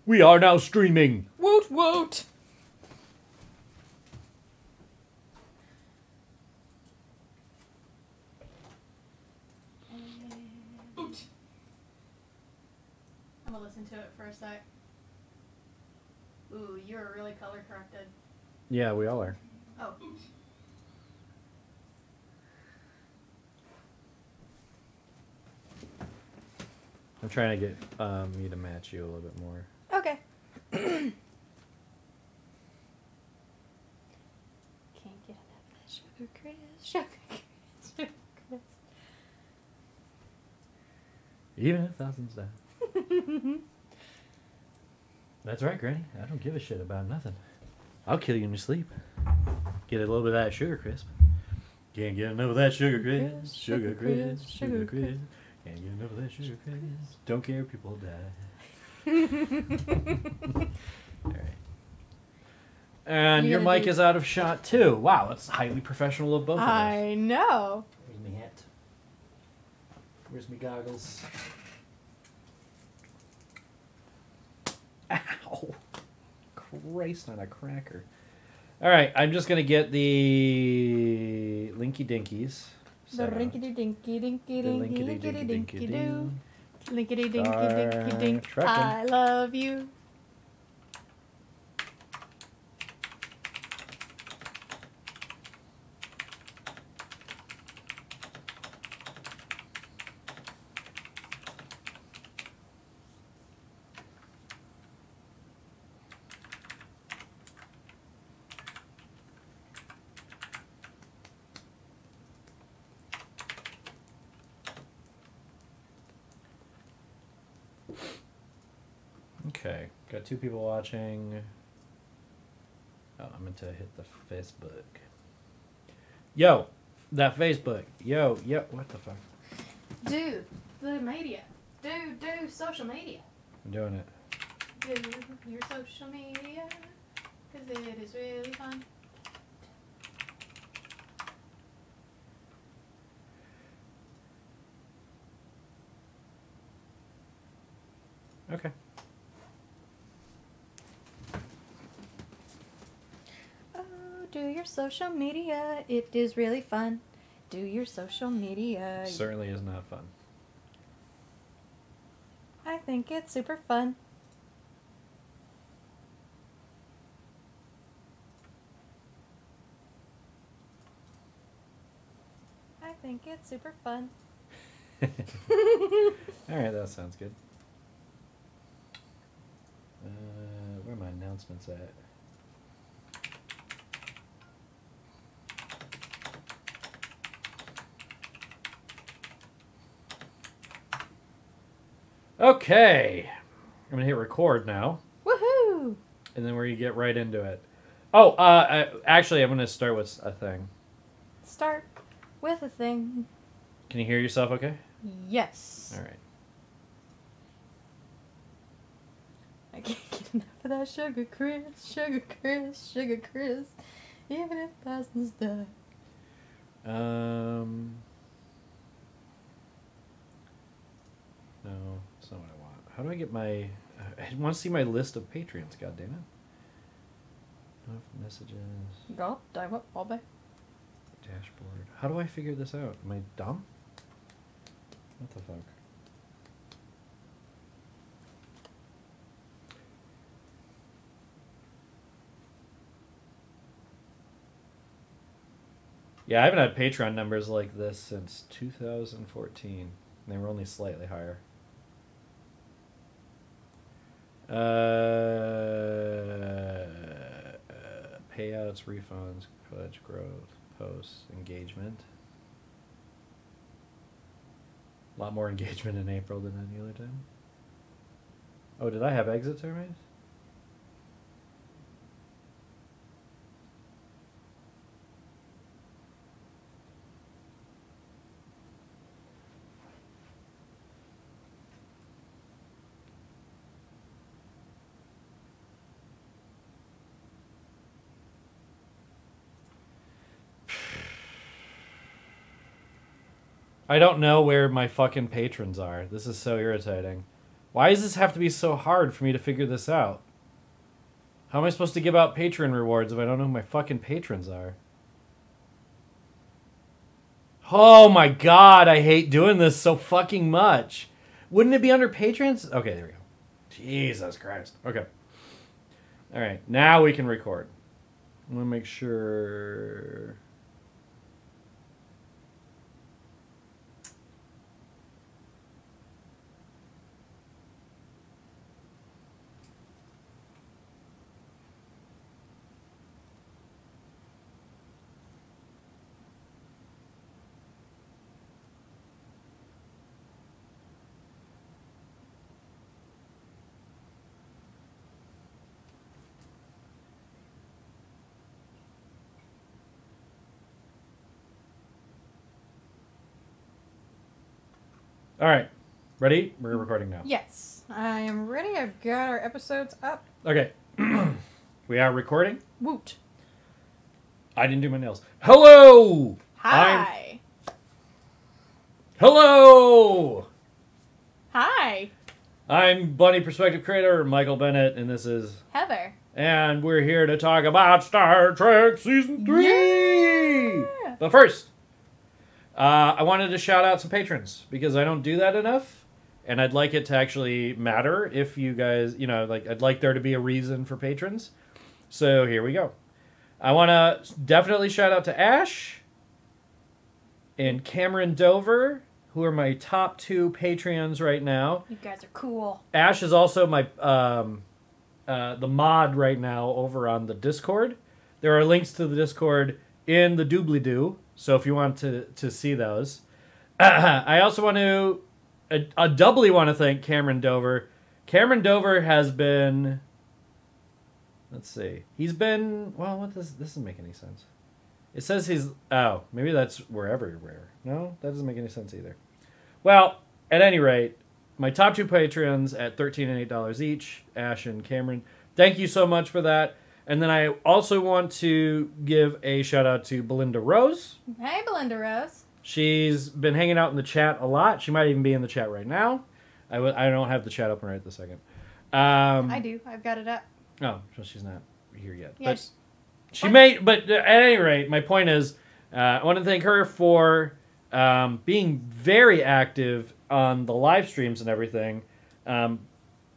We are now streaming. Woot woot. I'm gonna listen to it for a sec. Ooh, you're really color corrected. Yeah, we all are. Oh. I'm trying to get me to match you a little bit more. Okay. Can't get enough of that sugar crisp. Sugar crisp. Sugar crisp. Even if thousands die. That's right, Granny. I don't give a shit about nothing. I'll kill you in your sleep. Get a little bit of that sugar crisp. Can't get enough of that sugar crisp. Sugar crisp. Sugar crisp. Can't get enough of that sugar crisp. Don't care if people die. Alright. And your mic is out of shot too. Wow, that's highly professional of both of us. I know. Where's my hat? Where's my goggles? Ow! Christ on a cracker. Alright, I'm just going to get the Linky Dinkies. The rinkety dinky dinky dinky linkety dinky doo. Linkety dinky dinky dink. Truckin'. I love you. Okay, got 2 people watching. Oh, I meant to hit the Facebook. Yo, that Facebook. Yo, what the fuck? Do the media. Do social media. I'm doing it. Do your social media. Because it is really fun. Okay. Do your social media. It is really fun. Do your social media. Certainly is not fun. I think it's super fun. I think it's super fun. Alright, that sounds good. Where are my announcements at? Okay, I'm gonna hit record now. Woohoo! And then we're gonna get right into it. Oh, actually, I'm gonna start with a thing. Start with a thing. Can you hear yourself okay? Yes. All right. I can't get enough of that sugar crisp, sugar crisp, sugar crisp, even if thousands die. No, that's not what I want. How do I get my... I want to see my list of Patreons, goddammit. Enough messages. Go, dive up, all back. Dashboard. How do I figure this out? Am I dumb? What the fuck? Yeah, I haven't had Patreon numbers like this since 2014. They were only slightly higher. Payouts, refunds, pledge growth, posts, engagement. A lot more engagement in April than any other time. Oh, did I have exit surveys? I don't know where my fucking patrons are. This is so irritating. Why does this have to be so hard for me to figure this out? How am I supposed to give out patron rewards if I don't know who my fucking patrons are? Oh my god, I hate doing this so fucking much. Wouldn't it be under patrons? Okay, there we go. Jesus Christ. Okay. Alright, now we can record. I'm going to make sure... All right. Ready? We're recording now. Yes. I am ready. I've got our episodes up. Okay. We are recording. Woot. I didn't do my nails. Hello! Hi. Hello! Hi. I'm Bunny Perspective Creator Michael Bennett, and this is... Heather. And we're here to talk about Star Trek Season 3! Yeah. But first... I wanted to shout out some patrons because I don't do that enough, and I'd like it to actually matter if you guys, I'd like there to be a reason for patrons. So here we go. I want to definitely shout out to Ash and Cameron Dover, who are my top 2 Patreons right now. You guys are cool. Ash is also my the mod right now over on the Discord. There are links to the Discord in the doobly-doo. So if you want to see those. I also want to... I doubly want to thank Cameron Dover. Cameron Dover has been... Let's see. He's been... Well, this doesn't make any sense. It says he's... Oh, maybe that's wherever. No, that doesn't make any sense either. Well, at any rate, my top 2 patrons at $13 and $8 each, Ash and Cameron. Thank you so much for that. And then I also want to give a shout out to Belinda Rose. Hey, Belinda Rose. She's been hanging out in the chat a lot. She might even be in the chat right now. I don't have the chat open right this second. I do. I've got it up. Oh, so she's not here yet. Yes. But she may. But at any rate, my point is, I want to thank her for being very active on the live streams and everything.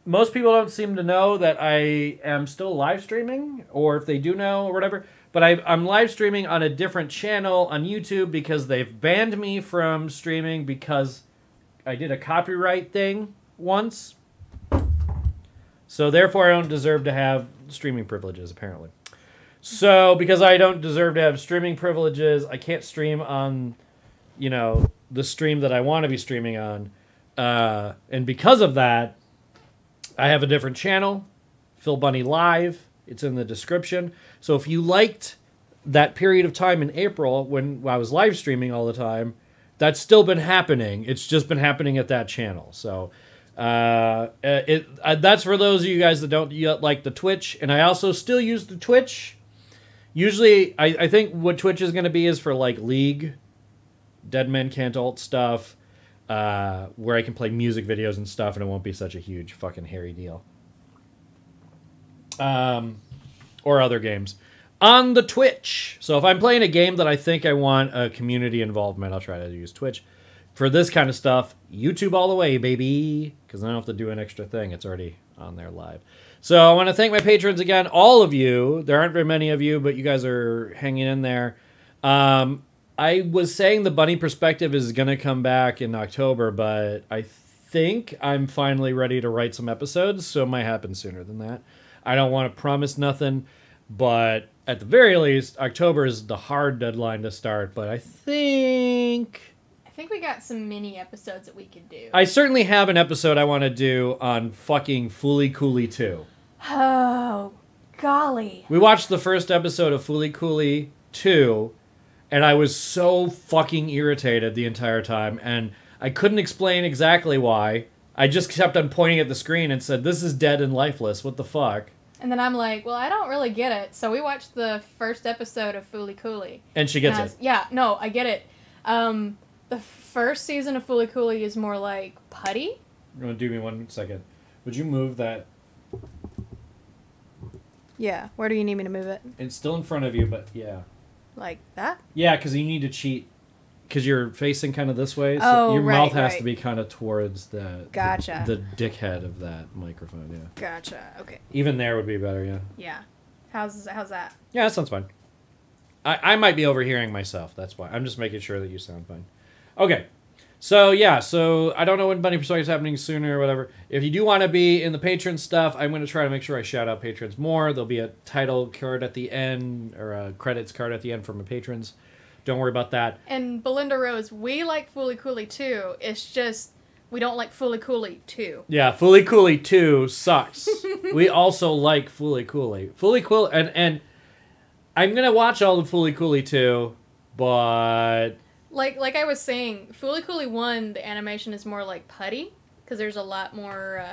Most people don't seem to know that I am still live streaming, or if they do know or whatever. But I'm live streaming on a different channel on YouTube because they've banned me from streaming because I did a copyright thing once. So therefore I don't deserve to have streaming privileges, apparently. So because I don't deserve to have streaming privileges, I can't stream on, the stream that I want to be streaming on. And because of that, I have a different channel, philbunny Live. It's in the description. So if you liked that period of time in April when I was live streaming all the time, that's still been happening. It's just been happening at that channel. So that's for those of you guys that don't yet like the Twitch. And I also still use the Twitch. Usually, I think what Twitch is going to be is for like League, Dead Men Can't Ult stuff. Where I can play music videos and stuff, and it won't be such a huge fucking hairy deal. Or other games. On the Twitch. So if I'm playing a game that I think I want a community involvement, I'll try to use Twitch. For this kind of stuff, YouTube all the way, baby. Because I don't have to do an extra thing. It's already on there live. So I want to thank my patrons again, all of you. There aren't very many of you, but you guys are hanging in there. I was saying the Bunny Perspective is going to come back in October, but I think I'm finally ready to write some episodes, so it might happen sooner than that. I don't want to promise nothing, but at the very least, October is the hard deadline to start, but I think we got some mini episodes that we could do. I certainly have an episode I want to do on fucking Fooly Cooly 2. Oh, golly. We watched the first episode of Fooly Cooly 2, and I was so fucking irritated the entire time, and I couldn't explain exactly why. I just kept on pointing at the screen and said, this is dead and lifeless, what the fuck? And then I'm like, well, I don't really get it. So we watched the first episode of Fooly Cooly. And she gets it. Yeah, no, I get it. The first season of Fooly Cooly is more like putty. You want to do me 1 second? Would you move that? Yeah. Where do you need me to move it? It's still in front of you, but yeah. Like that? Yeah, because you need to cheat. Because you're facing kind of this way, so Oh, your right, mouth has right. to be kind of towards the Gotcha. the dickhead of that microphone. Yeah. Gotcha. Okay. Even there would be better. Yeah. Yeah. How's that? Yeah, that sounds fine. I might be overhearing myself. That's why I'm just making sure that you sound fine. Okay. So yeah, so I don't know when Bunny Perspective's happening sooner or whatever. If you do want to be in the patron stuff, I'm going to try to make sure I shout out patrons more. There'll be a title card at the end, or a credits card at the end for my patrons. Don't worry about that. And Belinda Rose, we like Fooly Cooly too. It's just we don't like Fooly Cooly 2. Yeah, Fooly Cooly 2 sucks. We also like Fooly Cooly. Fooly Cooly, and I'm going to watch all the Fooly Cooly 2, but... Like I was saying, Fooly Cooly 1, the animation is more like putty, because there's a lot more...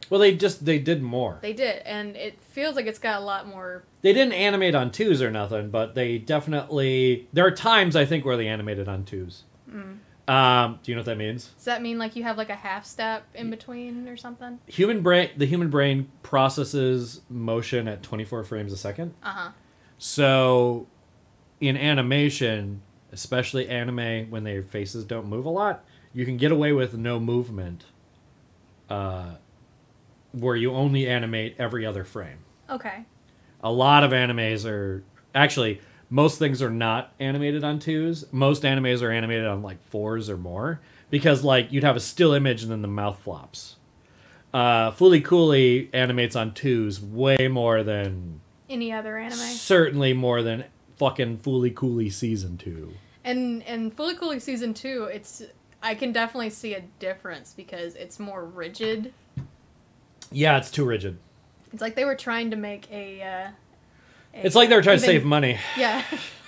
Well, they did more. They did, and it feels like it's got a lot more... They didn't animate on 2s or nothing, but they definitely... There are times, I think, where they animated on 2s. Do you know what that means? Does that mean like you have like a half step in between or something? The human brain processes motion at 24 frames a second. Uh-huh. So, in animation, especially anime, when their faces don't move a lot, you can get away with no movement, where you only animate every other frame. Okay. A lot of animes are... Actually, most things are not animated on 2s. Most animes are animated on, like, 4s or more. Because, like, you'd have a still image and then the mouth flops. Fooly Cooly animates on 2s way more than... Any other anime? Certainly more than fucking Fooly Cooly Season 2. And Fooly Cooly Season 2, I can definitely see a difference because it's more rigid. Yeah, it's too rigid. It's like they were trying to make it's like they were trying to save money. Yeah.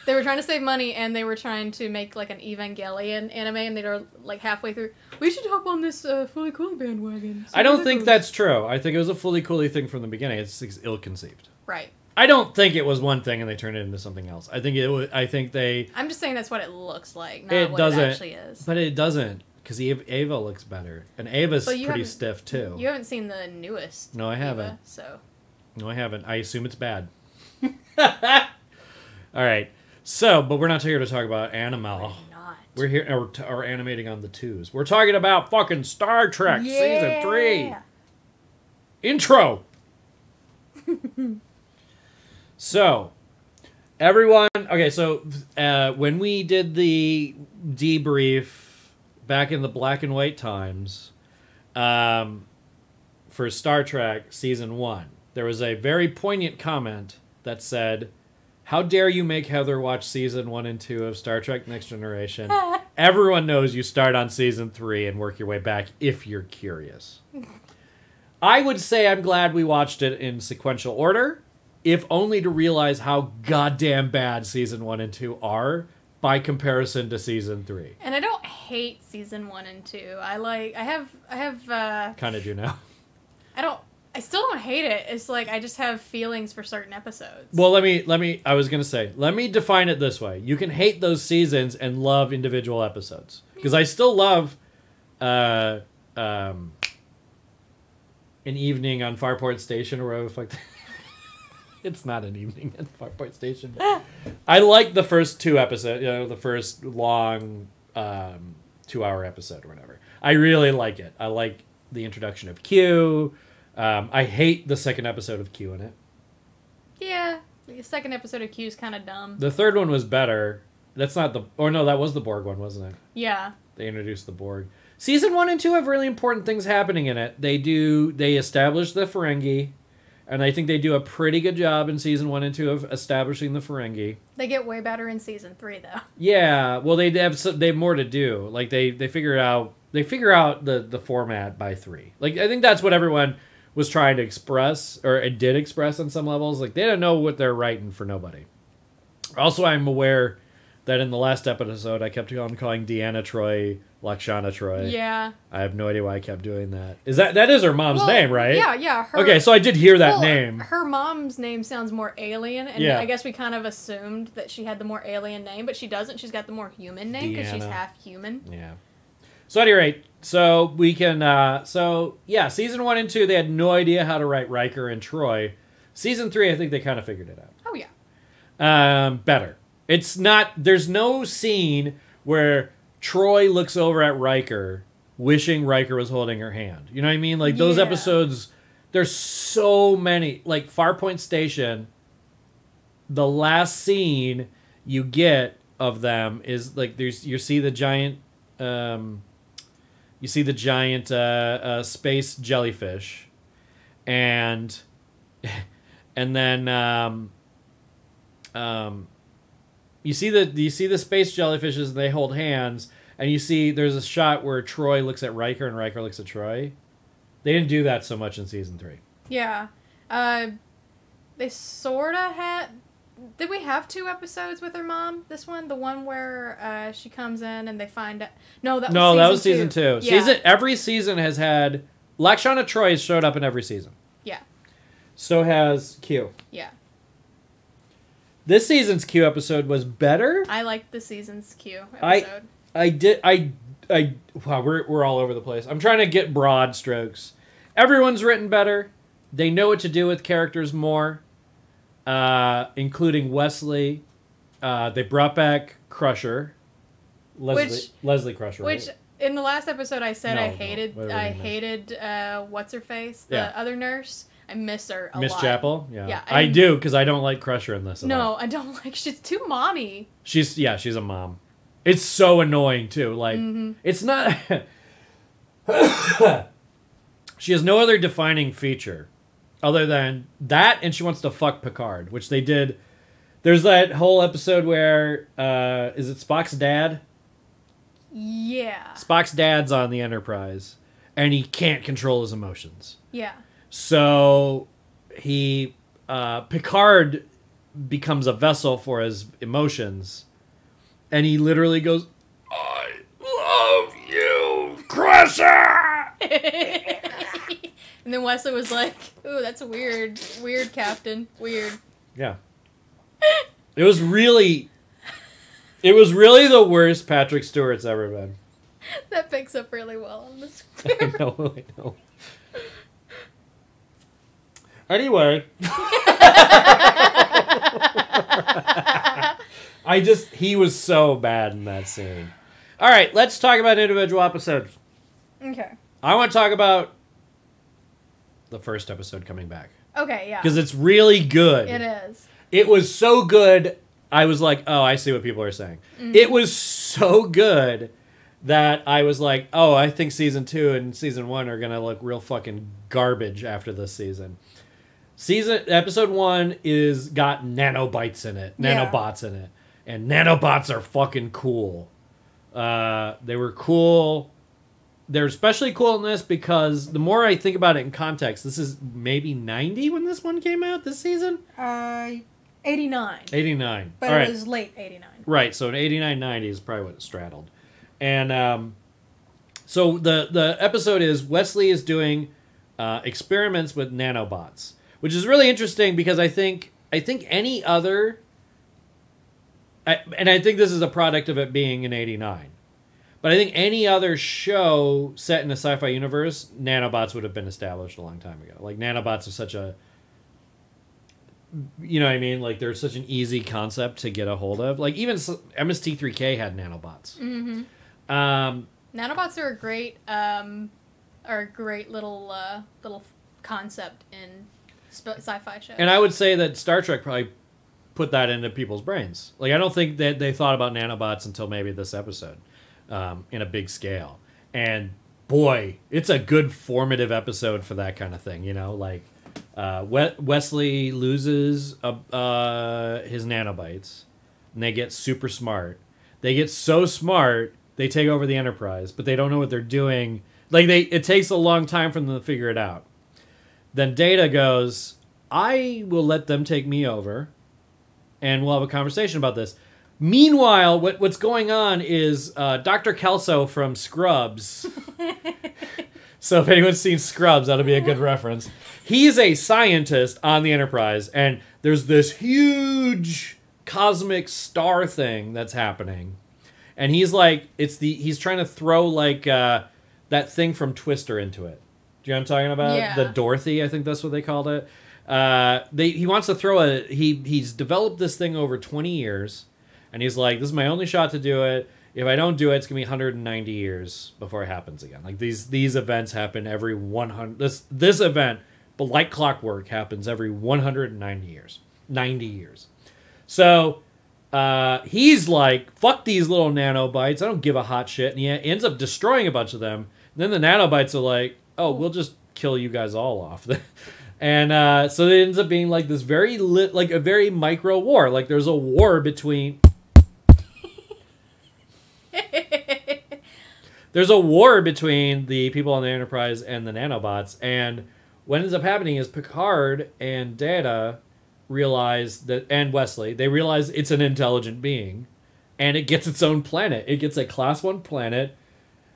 They were trying to save money, and they were trying to make, like, an Evangelion anime, and they were, like, halfway through, we should hop on this Fooly Cooly bandwagon. I don't think that's true. I think it was a Fooly Cooly thing from the beginning. It's ill-conceived. Right. I don't think it was one thing and they turned it into something else. I think they... I'm just saying that's what it looks like, not what it actually is. But it doesn't, because Ava looks better. And Ava's pretty stiff, too. You haven't seen the newest No, I haven't. Ava, so... No, I haven't. I assume it's bad. All right. So, but we're not here to talk about Animal. We're not. We're here, or animating on the 2s. We're talking about fucking Star Trek Season 3. Intro! So, everyone... Okay, so when we did the debrief back in the black and white times for Star Trek Season 1, there was a very poignant comment that said, "How dare you make Heather watch Season 1 and 2 of Star Trek Next Generation? Everyone knows you start on Season 3 and work your way back if you're curious." I would say I'm glad we watched it in sequential order, if only to realize how goddamn bad Season 1 and 2 are by comparison to Season 3. And I don't hate Season 1 and 2. I have Kind of do now. I still don't hate it. It's like I just have feelings for certain episodes. Well, let me I was going to say, let me define it this way. You can hate those seasons and love individual episodes. Because I still love An Evening on Farport Station or whatever the fuck. It's not An Evening on Farport Station. I like the first 2 episodes, the first long 2-hour episode or whatever. I really like it. I like the introduction of Q. I hate the second episode of Q in it. Yeah, the second episode of Q is kind of dumb. The third one was better. That's not the... Or no, that was the Borg one, wasn't it? Yeah. They introduced the Borg. Season 1 and 2 have really important things happening in it. They establish the Ferengi, and I think they do a pretty good job in Season 1 and 2 of establishing the Ferengi. They get way better in Season 3, though. Yeah, well, they have more to do. Like, they figure out the format by 3. Like, I think that's what everyone was trying to express, or it did express on some levels. Like, they don't know what they're writing for nobody. Also, I'm aware that in the last episode, I kept on calling Deanna Troi Lakshana Troi. Yeah. I have no idea why I kept doing that. That is her mom's name, right? Yeah. Okay, so I did hear that name. Her mom's name sounds more alien, and I guess we kind of assumed that she had the more alien name, but she doesn't. She's got the more human name because she's half human. Yeah. So at any rate, so we can, season 1 and 2, they had no idea how to write Riker and Troy. Season 3, I think they kind of figured it out. Oh, yeah. Better. It's not, there's no scene where Troy looks over at Riker, wishing Riker was holding her hand. You know what I mean? Like, those episodes, there's so many. Like, Farpoint Station, the last scene you get of them is, like, you see the giant, space jellyfish, and then, you see the space jellyfishes and they hold hands, and you see there's a shot where Troy looks at Riker and Riker looks at Troy. They didn't do that so much in season 3. Yeah. They sort of had... Did we have 2 episodes with her mom? This one? The one where she comes in and they find out... No, that was season 2. Yeah. Every season has had... Lakshana Troy has showed up in every season. Yeah. So has Q. Yeah. This season's Q episode was better. I liked the season's Q episode. Wow, we're all over the place. I'm trying to get broad strokes. Everyone's written better. They know what to do with characters more, including Wesley. They brought back Crusher. Leslie Crusher. Which, right? in the last episode, I said I hated what's her face? The other nurse. I miss her a lot. Miss Chapel? Yeah. Yeah, I do, because I don't like Crusher in this at all. No, I don't like... She's too mommy. She's a mom. It's so annoying, too. Like, It's not... She has no other defining feature other than that, and she wants to fuck Picard, which they did. There's that whole episode where... is it Spock's dad? Yeah. Spock's dad's on the Enterprise, and he can't control his emotions. Yeah. So Picard becomes a vessel for his emotions, and he literally goes, "I love you, Crusher!" And then Wesley was like, "Ooh, that's weird, Captain, weird." Yeah. It was really the worst Patrick Stewart's ever been. That picks up really well on this. I know. Anyway. He was so bad in that scene. All right, let's talk about individual episodes. Okay. I want to talk about the first episode coming back. Okay, yeah. Because it's really good. It is. It was so good, I was like, oh, I see what people are saying. Mm-hmm. It was so good that I was like, oh, I think season 2 and season 1 are going to look real fucking garbage after this season. Episode 1 is got nanobots in it. And nanobots are fucking cool. They were cool. They're especially cool in this because the more I think about it in context, this is maybe 90 when this one came out this season? 89. 89. But it was late 89. Right, so in 89, 90 is probably what it straddled. And so the episode is Wesley is doing experiments with nanobots, which is really interesting because I think any other... and I think this is a product of it being in 89. But I think any other show set in a sci-fi universe, nanobots would have been established a long time ago. Like, nanobots are such a... You know what I mean? Like, they're such an easy concept to get a hold of. Like, even MST3K had nanobots. Mm-hmm. Nanobots are a great little concept in sci-fi shows. And I would say that Star Trek probably put that into people's brains. Like, I don't think that they thought about nanobots until maybe this episode, in a big scale. And boy, it's a good formative episode for that kind of thing. You know, like Wesley loses his nanobites, and they get super smart. They get so smart they take over the Enterprise, but they don't know what they're doing. Like, it takes a long time for them to figure it out. Then Data goes, I will let them take me over, and we'll have a conversation about this. Meanwhile, what's going on is Dr. Kelso from Scrubs. So if anyone's seen Scrubs, that'll be a good reference. He's a scientist on the Enterprise, and there's this huge cosmic star thing that's happening. And he's like, he's trying to throw like that thing from Twister into it. Do you know what I'm talking about? Yeah. The Dorothy, I think that's what they called it. He wants to throw he's developed this thing over 20 years, and he's like, this is my only shot to do it. If I don't do it, it's gonna be 190 years before it happens again. Like these events happen every 100. This event, but like clockwork, happens every 190 years. 90 years. So he's like, fuck these little nanobites. I don't give a hot shit. And he ends up destroying a bunch of them. And then the nanobites are like, oh, we'll just kill you guys all off. And so it ends up being like this like a very micro war. Like there's a war between... There's a war between the people on the Enterprise and the nanobots. And what ends up happening is Picard and Data realize that, and Wesley, they realize it's an intelligent being. And it gets its own planet. It gets a Class 1 planet.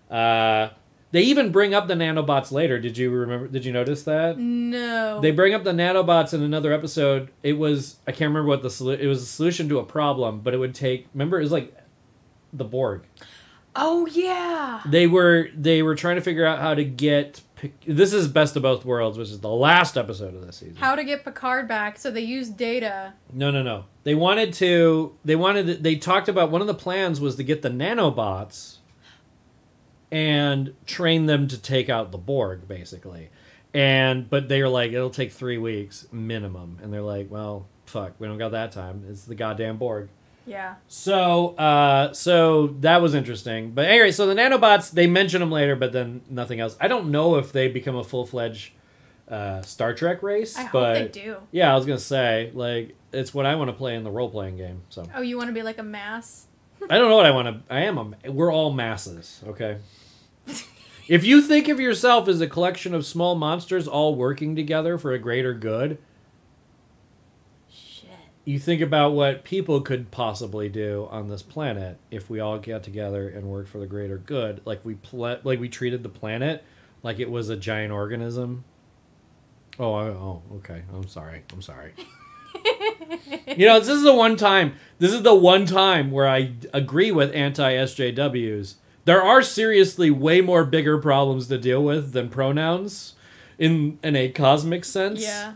They even bring up the nanobots later. Did you notice that? No. They bring up the nanobots in another episode. I can't remember what it was a solution to a problem, but it would take, remember, it was like the Borg. Oh, yeah. They were trying to figure out how to get, this is Best of Both Worlds, which is the last episode of this season. How to get Picard back, so they used Data. No. They talked about, one of the plans was to get the nanobots and train them to take out the Borg, basically. But they were like, it'll take 3 weeks minimum. And they're like, well, fuck, we don't got that time. It's the goddamn Borg. Yeah. So that was interesting. But anyway, so the nanobots, they mention them later, but then nothing else. I don't know if they become a full-fledged Star Trek race. I but hope they do. Yeah, I was going to say, like, it's what I want to play in the role-playing game. So. Oh, you want to be like a mass? I don't know what I want to... We're all masses, okay? If you think of yourself as a collection of small monsters all working together for a greater good... You think about what people could possibly do on this planet if we all got together and worked for the greater good. Like we treated the planet like it was a giant organism. Oh, okay. I'm sorry. This is the one time where I agree with anti-SJWs. There are seriously way more bigger problems to deal with than pronouns in a cosmic sense. Yeah.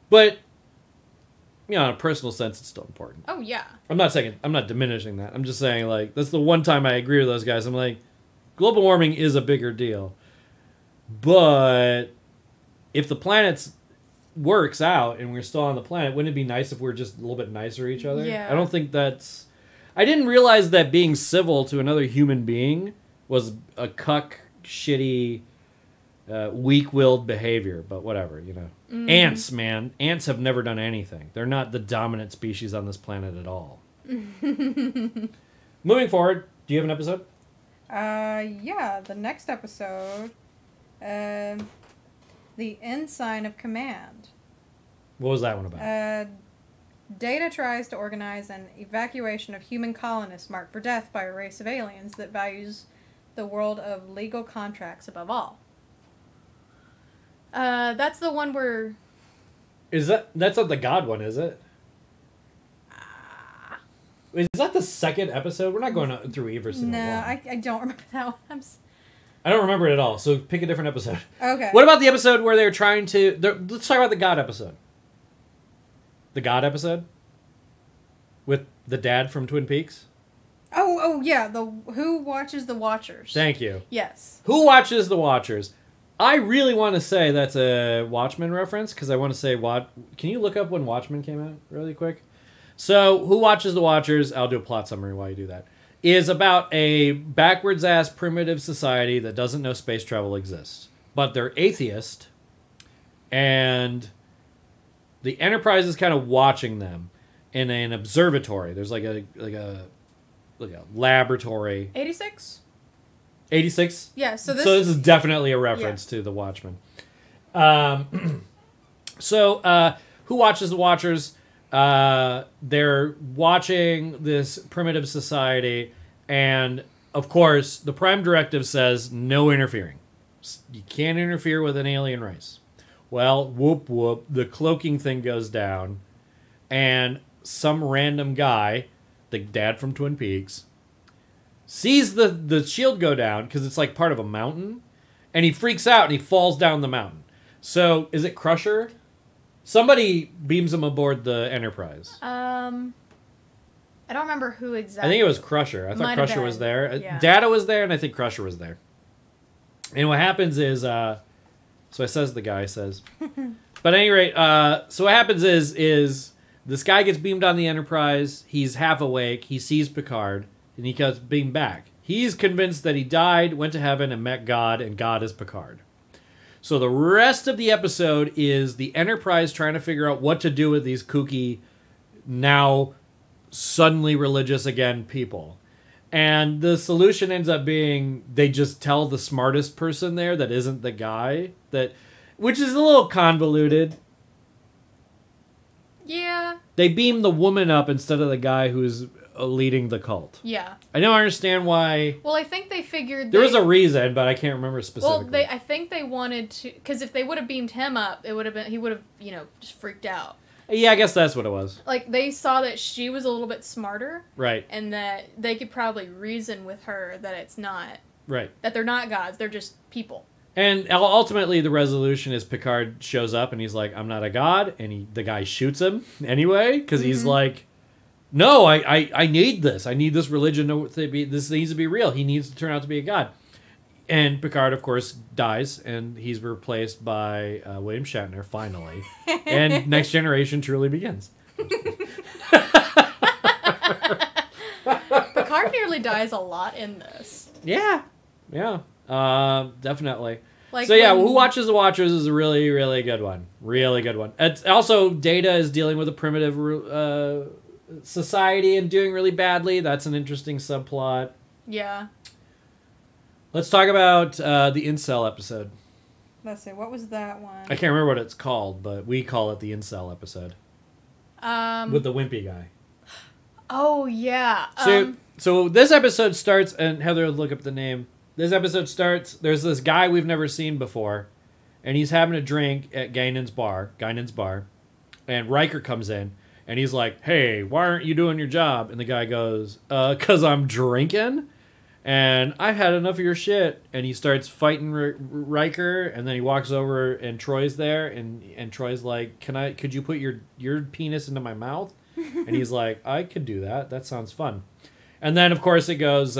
But in a personal sense, it's still important. Oh, yeah. I'm not diminishing that. I'm just saying, like, that's the one time I agree with those guys. I'm like, global warming is a bigger deal. But if the planet works out and we're still on the planet, wouldn't it be nice if we're just a little bit nicer to each other? Yeah. I don't think that's... I didn't realize that being civil to another human being was a cuck, shitty... weak-willed behavior, but whatever, Mm. Ants, man. Ants have never done anything. They're not the dominant species on this planet at all. Moving forward, do you have an episode? Yeah, the next episode, The Ensign of Command. What was that one about? Data tries to organize an evacuation of human colonists marked for death by a race of aliens that values the world of legal contracts above all. That's the one where... That's not the God one, is it? Is that the second episode? We're not going through every single one. No, I don't remember that one. I don't remember it at all, so pick a different episode. Okay. What about the episode where they're trying to... Let's talk about the God episode. The God episode? With the dad from Twin Peaks? Oh, yeah. Who Watches the Watchers? Thank you. Yes. Who Watches the Watchers? I really want to say that's a Watchmen reference, because I want to say... Can you look up when Watchmen came out really quick? So, Who Watches the Watchers, I'll do a plot summary while you do that, is about a backwards-ass primitive society that doesn't know space travel exists. But they're atheist, and the Enterprise is kind of watching them in an observatory. There's like a laboratory. 86? 86? Yeah, so this is definitely a reference to the Watchmen. Who Watches the Watchers? They're watching this primitive society, and of course, the Prime Directive says no interfering. You can't interfere with an alien race. Well, whoop whoop, the cloaking thing goes down, and some random guy, the dad from Twin Peaks, sees the shield go down because it's like part of a mountain, and he freaks out and he falls down the mountain. So is it Crusher? Somebody beams him aboard the Enterprise. I don't remember who exactly. I think it was Crusher. I thought Crusher was there. Yeah. Data was there, and I think Crusher was there. And what happens is, so it says the guy says, but at any rate, so what happens is this guy gets beamed on the Enterprise. He's half awake. He sees Picard, and he gets beamed back. He's convinced that he died, went to heaven, and met God, and God is Picard. So the rest of the episode is the Enterprise trying to figure out what to do with these kooky, now suddenly religious again people. And the solution ends up being they just tell the smartest person there that isn't the guy, which is a little convoluted. Yeah. They beam the woman up instead of the guy who's leading the cult. Yeah. I don't understand why. Well, I think they figured there was a reason, but I can't remember specifically. Well, I think they wanted to, because if they would have beamed him up, he would have just freaked out. Yeah, I guess that's what it was. Like, they saw that she was a little bit smarter. Right. And that they could probably reason with her that it's not. Right. That they're not gods, they're just people. And ultimately, the resolution is Picard shows up and he's like, I'm not a god. And the guy shoots him anyway, because he's like, no, I need this. I need this religion to be, this needs to be real. He needs to turn out to be a god. And Picard, of course, dies, and he's replaced by William Shatner, finally. And Next Generation truly begins. Picard nearly dies a lot in this. Yeah. Definitely. Like so yeah, Who Watches the Watchers is a really, really good one. Really good one. It's also, Data is dealing with a primitive society and doing really badly. That's an interesting subplot. Yeah. Let's talk about the Incel episode. Let's see, what was that one? I can't remember what it's called, but we call it the Incel episode. With the wimpy guy. Oh, yeah. So this episode starts, and Heather, look up the name. This episode starts, there's this guy we've never seen before, and he's having a drink at Guinan's bar, and Riker comes in, and he's like, hey, why aren't you doing your job? And the guy goes, 'cause I'm drinking? And I've had enough of your shit. And he starts fighting Riker, and then he walks over, and Troy's there, and Troy's like, could you put your penis into my mouth? And he's like, I could do that. That sounds fun. And then, of course, it goes,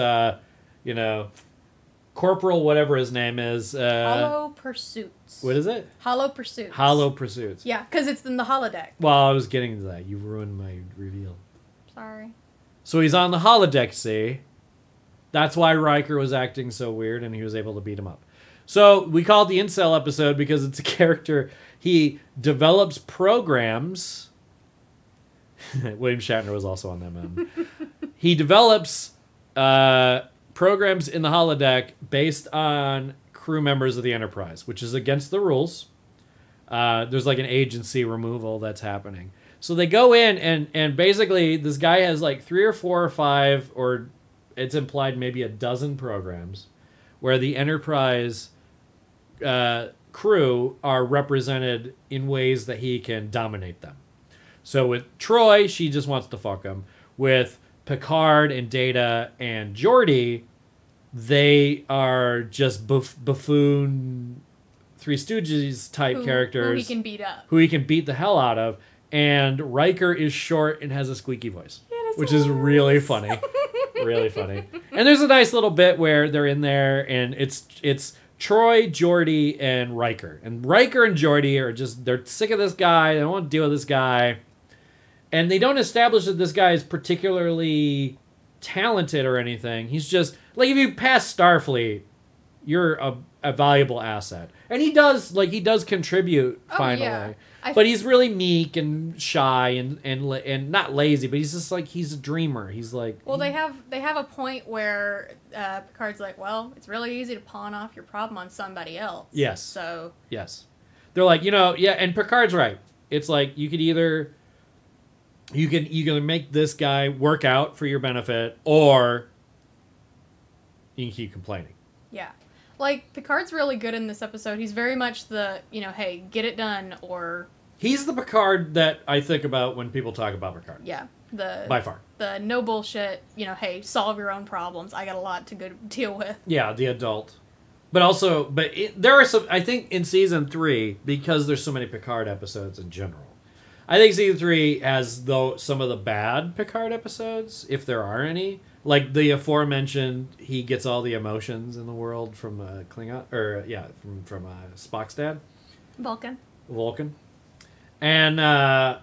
Corporal, whatever his name is. Hollow Pursuits. What is it? Hollow Pursuits. Hollow Pursuits. Yeah, because it's in the holodeck. Well, I was getting to that. You ruined my reveal. Sorry. So he's on the holodeck, see? That's why Riker was acting so weird, and he was able to beat him up. So we call it the Incel episode because it's a character. He develops programs. William Shatner was also on that mountain. He develops programs in the holodeck based on crew members of the Enterprise, which is against the rules. There's like an agency removal that's happening. So they go in, and basically this guy has like 3 or 4 or 5, or it's implied maybe a dozen programs where the Enterprise crew are represented in ways that he can dominate them. So with Troy, she just wants to fuck him. With Picard and Data and Geordi, they are just buffoon Three Stooges type characters. Who he can beat up. Who he can beat the hell out of. And Riker is short and has a squeaky voice. Yeah, which is really funny. Really funny. And there's a nice little bit where they're in there and it's Troy, Geordi, and Riker. And Riker and Geordi are just, they're sick of this guy. They don't want to deal with this guy. And they don't establish that this guy is particularly talented or anything. He's just, like, if you pass Starfleet, you're a valuable asset. And he does contribute finally. Yeah. But he's really meek and shy and not lazy, but he's just like, he's a dreamer. He's like... Well, they have a point where Picard's like, well, it's really easy to pawn off your problem on somebody else. Yes. So... Yes. They're like, yeah, and Picard's right. It's like, you could either... You can make this guy work out for your benefit, or you can keep complaining. Yeah. Like, Picard's really good in this episode. He's very much the, hey, get it done, or... He's the Picard that I think about when people talk about Picard. Yeah. By far. The no bullshit, hey, solve your own problems. I got a lot to go deal with. Yeah, the adult. But also, there are some, I think in season 3, because there's so many Picard episodes in general, I think season 3 has some of the bad Picard episodes, if there are any. Like the aforementioned, he gets all the emotions in the world from Klingon, from Spock's dad. Vulcan. And,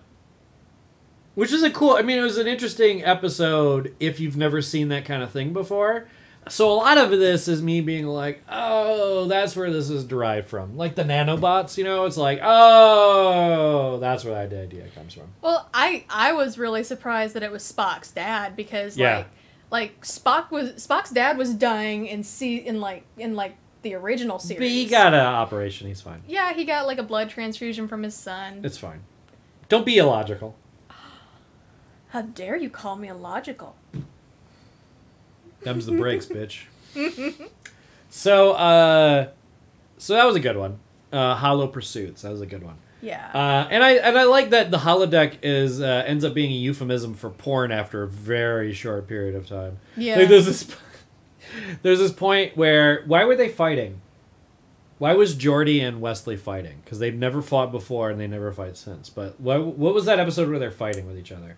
which is it was an interesting episode if you've never seen that kind of thing before. So a lot of this is me being like, oh, that's where this is derived from. Like the nanobots, it's like, oh, that's where that idea comes from. Well, I was really surprised that it was Spock's dad because Spock's dad was dying in the original series. But he got an operation, he's fine. Yeah, he got like a blood transfusion from his son. It's fine. Don't be illogical. How dare you call me illogical? Them's the breaks, bitch. So that was a good one. Hollow Pursuits. That was a good one. Yeah. And I like that the holodeck ends up being a euphemism for porn after a very short period of time. Yeah. Like there's this point where why were they fighting? Why was Geordi and Wesley fighting? Because they've never fought before and they never fight since. But what was that episode where they're fighting with each other?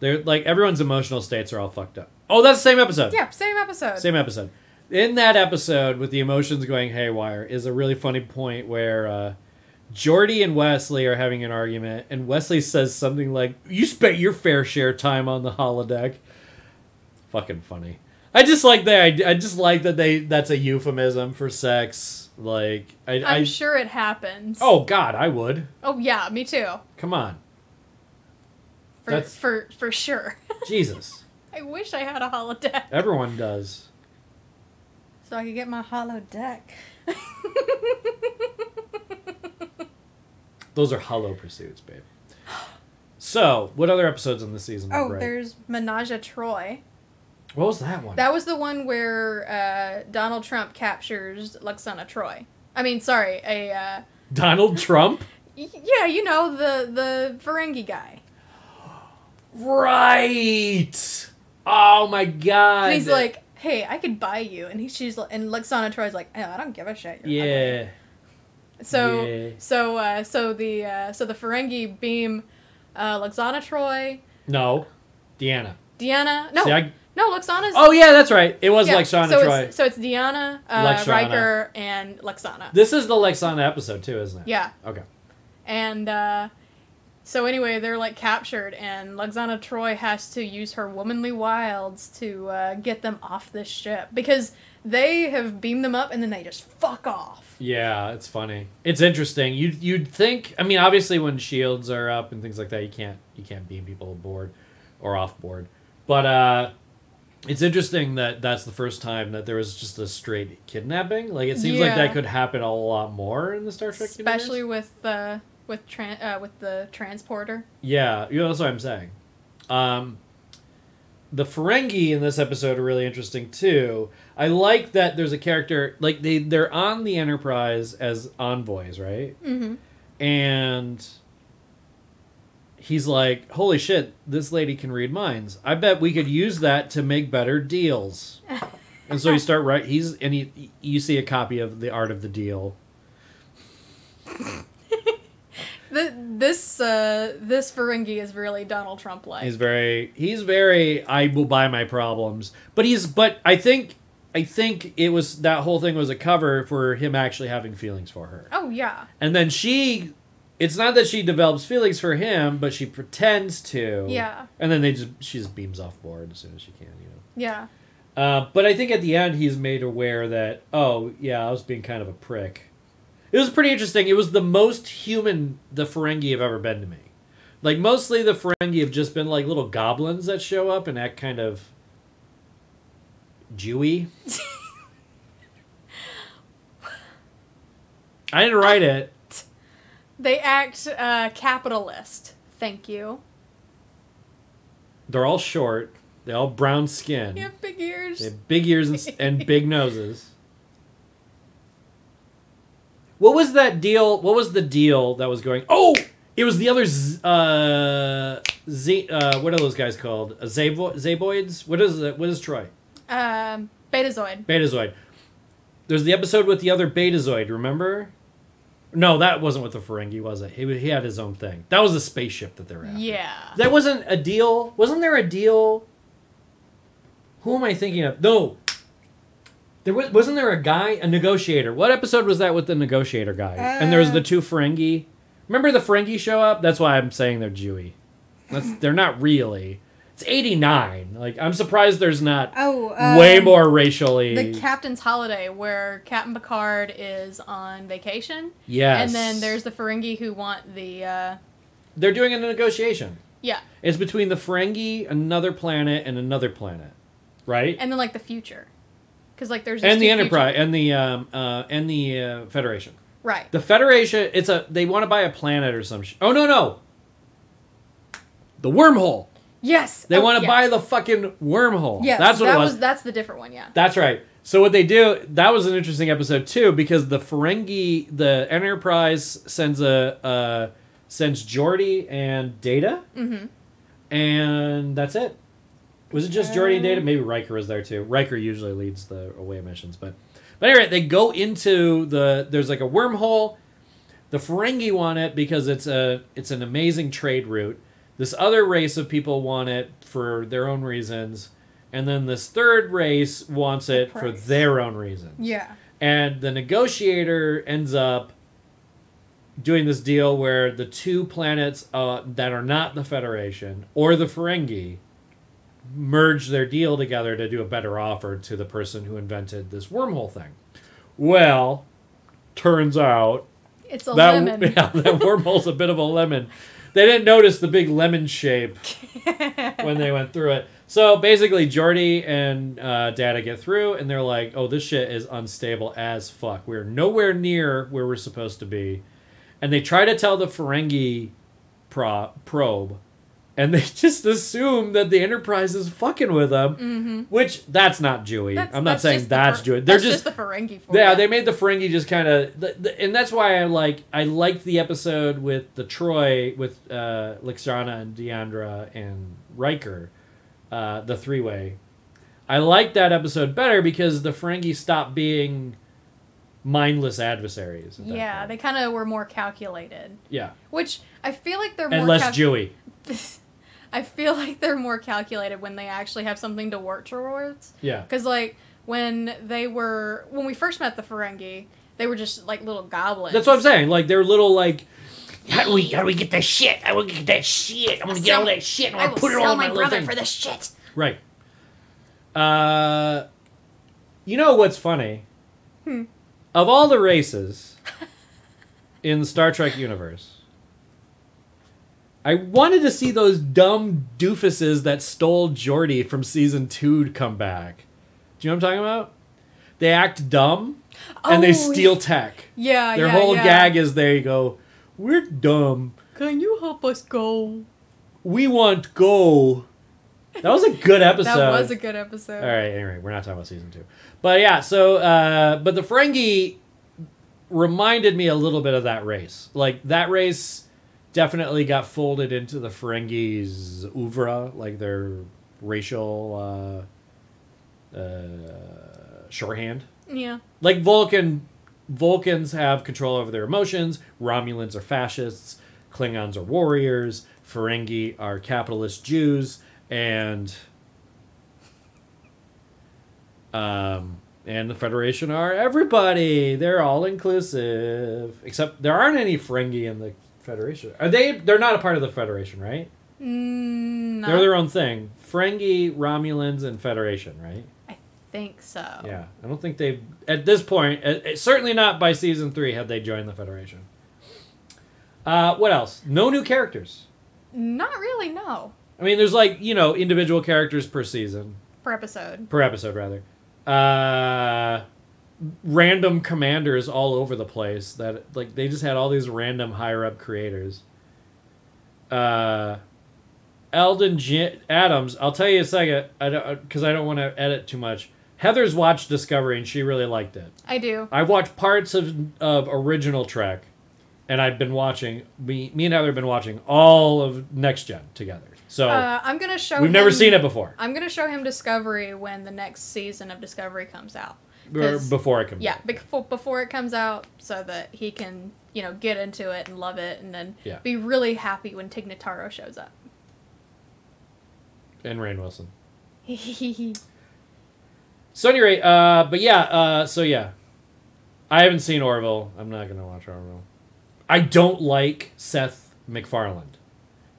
They're like everyone's emotional states are all fucked up. Oh, that's the same episode. Yeah, same episode. Same episode. In that episode, with the emotions going haywire, is a really funny point where Geordi and Wesley are having an argument, and Wesley says something like, "You spent your fair share time on the holodeck." Fucking funny. I just like that. I just like that that's a euphemism for sex. Like I'm sure it happens. Oh God, I would. Oh yeah, me too. Come on. For sure. Jesus. I wish I had a holodeck. Everyone does. So I could get my holodeck. Those are hollow pursuits, babe. So, what other episodes in the season were great? There's Menage a Troi. What was that one? That was the one where Donald Trump captures Lwaxana Troi. I mean, sorry, Donald Trump? Yeah, the Ferengi guy. Right! Oh my God! And he's like, "Hey, I could buy you," and and Lwaxana Troi's like, "Oh, I don't give a shit." Yeah. So the Ferengi beam Lwaxana Troi. No, Deanna. No. No, Lwaxana's... Oh, yeah, that's right. It was Lwaxana Troi. So it's Deanna, Riker, and Lwaxana. This is the Lwaxana episode, too, isn't it? Yeah. Okay. And, so anyway, they're, captured, and Lwaxana Troi has to use her womanly wilds to get them off this ship. Because they have beamed them up, and then they just fuck off. Yeah, it's funny. It's interesting. You'd think... I mean, obviously, when shields are up and things like that, you can't beam people aboard or off board. But, it's interesting that that's the first time that there was just a straight kidnapping. Like, it seems like that could happen a lot more in the Star Trek universe. Especially with the transporter. Yeah, that's what I'm saying. The Ferengi in this episode are really interesting, too. I like that there's a character... Like, they're on the Enterprise as envoys, right? Mm-hmm. And... he's like, holy shit, this lady can read minds. I bet we could use that to make better deals. And so you start you see a copy of The Art of the Deal. This Ferengi is really Donald Trump-like. He's very I will buy my problems. But I think it was, that whole thing was a cover for him actually having feelings for her. Oh yeah. And then it's not that she develops feelings for him, but she pretends to. Yeah. And then she just beams off board as soon as she can, Yeah. But I think at the end he's made aware that, oh, yeah, I was being kind of a prick. It was pretty interesting. It was the most human the Ferengi have ever been to me. Like, mostly the Ferengi have just been like little goblins that show up and act kind of Jewy. I didn't write it. They act capitalist. Thank you. They're all short. They all brown skin. They have big ears. They have big ears and big noses. What was that deal? What was the deal that was going... Oh! It was the other what are those guys called? Zaboids? What is Troy? Betazoid. Betazoid. There's the episode with the other Betazoid, remember? No, that wasn't with the Ferengi, was it? He had his own thing. That was a spaceship that they were after. Yeah. That wasn't a deal. Wasn't there a deal? Who am I thinking of? No. Wasn't there a guy, a negotiator? What episode was that with the negotiator guy? And there was the two Ferengi. Remember the Ferengi show up? That's why I'm saying they're Jewy. They're not really. It's 89. Like, I'm surprised there's not way more racially. The Captain's Holiday, where Captain Picard is on vacation. Yes. And then there's the Ferengi who want the... They're doing a negotiation. Yeah. It's between the Ferengi, another planet, and another planet. Right? And then, like, the future. Because, like, there's... And the Enterprise, and the Federation. Right. The Federation, they want to buy a planet or some shit. Oh, no. The wormhole. Yes. They want to buy the fucking wormhole. Yeah, that's what it was. That's the different one, yeah. That's right. So what they do, that was an interesting episode too, because the Ferengi, the Enterprise sends Geordi and Data, and that's it. Was it just Geordi and Data? Maybe Riker was there too. Riker usually leads the away missions, but anyway, they go into there's like a wormhole. The Ferengi want it because it's an amazing trade route. This other race of people want it for their own reasons. And then this third race wants it for their own reasons. Yeah. And the negotiator ends up doing this deal where the two planets that are not the Federation or the Ferengi merge their deal together to do a better offer to the person who invented this wormhole thing. Well, turns out... It's a lemon. Yeah, that wormhole's a bit of a lemon. They didn't notice the big lemon shape when they went through it. So basically, Geordi and Data get through, and they're like, oh, this shit is unstable as fuck. We're nowhere near where we're supposed to be. And they try to tell the Ferengi probe, and they just assume that the Enterprise is fucking with them, which that's not Jewy. I'm not saying that's Jewy. They're just the Ferengi. Yeah, they made the Ferengi just kind of, and that's why I liked the episode with the Troy with Lixana and Deandra and Riker, the three-way. I liked that episode better because the Ferengi stopped being mindless adversaries. Yeah, they kind of were more calculated. Yeah, which I feel like they're and more less Jewy. I feel like they're more calculated when they actually have something to work towards. Yeah. Because, like, when we first met the Ferengi, they were just, like, little goblins. That's what I'm saying. Like, they're little, like, how do we get that shit? I want to get that shit. I want to get all that shit and I put it all in my little thing. For this shit. Right. You know what's funny? Of all the races in the Star Trek universe, I wanted to see those dumb doofuses that stole Geordi from season 2 come back. Do you know what I'm talking about? They act dumb, and they steal tech. Yeah, Their whole gag is they go, we're dumb. Can you help us go? We want go. That was a good episode. That was a good episode. All right, anyway, we're not talking about season 2. But yeah, so, but the Ferengi reminded me a little bit of that race. Like, that race definitely got folded into the Ferengi's oeuvre, like their racial shorthand. Yeah. Like Vulcans have control over their emotions, Romulans are fascists, Klingons are warriors, Ferengi are capitalist Jews, and the Federation are everybody. They're all inclusive. Except there aren't any Ferengi in the Federation. They're not a part of the Federation, right? No. They're their own thing. Ferengi, Romulans, and Federation, right? I think so. Yeah. I don't think they've... At this point, certainly not by season 3 had they joined the Federation. What else? No new characters. Not really, no. I mean, there's like, individual characters per season. Per episode, rather. Random commanders all over the place that, like, they just had all these random higher-up creators. Eldon Adams, I'll tell you a second, because I don't want to edit too much. Heather's watched Discovery, and she really liked it. I do. I watched parts of original Trek. and I've been watching. Me and Heather have been watching all of Next Gen together. So I'm gonna show. We've never seen it before. I'm gonna show him Discovery when the next season of Discovery comes out. Or before it comes out. Yeah, before it comes out, so that he can, get into it and love it, and then be really happy when Tig Notaro shows up. And Rainn Wilson. So anyway, I haven't seen Orville. I'm not gonna watch Orville. I don't like Seth MacFarlane.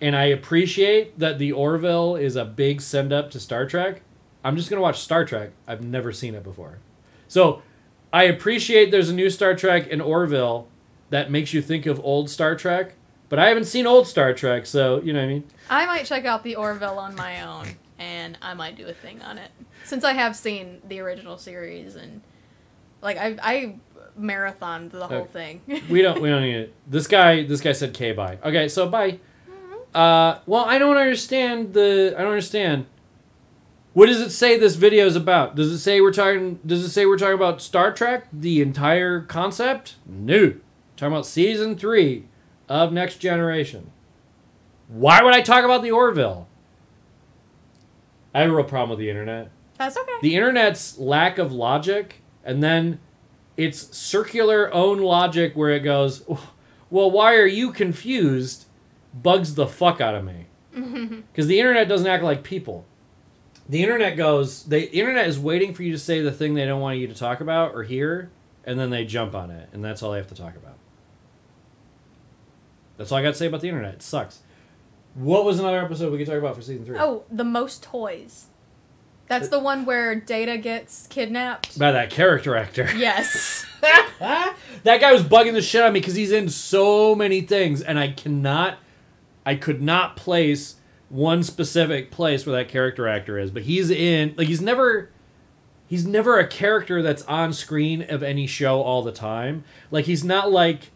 And I appreciate that the Orville is a big send-up to Star Trek. I'm just going to watch Star Trek. I've never seen it before. So, I appreciate there's a new Star Trek in Orville that makes you think of old Star Trek. But I haven't seen old Star Trek, so, you know what I mean? I might check out the Orville on my own, and I might do a thing on it. Since I have seen the original series, and, I marathoned the whole thing. we don't need it. This guy said K bye. Okay, so bye. Well, I don't understand. What does it say this video is about? Does it say we're talking about Star Trek, the entire concept? No. Talking about season 3 of Next Generation. Why would I talk about the Orville? I have a real problem with the internet. That's okay. The internet's lack of logic, and then its circular own logic where it goes, well, why are you confused? Bugs the fuck out of me. Because the internet doesn't act like people. The internet is waiting for you to say the thing they don't want you to talk about or hear, and then they jump on it, and that's all they have to talk about. That's all I got to say about the internet. It sucks. What was another episode we could talk about for season 3? Oh, The Most Toys. That's the one where Data gets kidnapped. By that character actor. Yes. That guy was bugging the shit out of me because he's in so many things, and I could not place one specific place where that character actor is, but he's in, he's never a character that's on screen of any show all the time. He's not like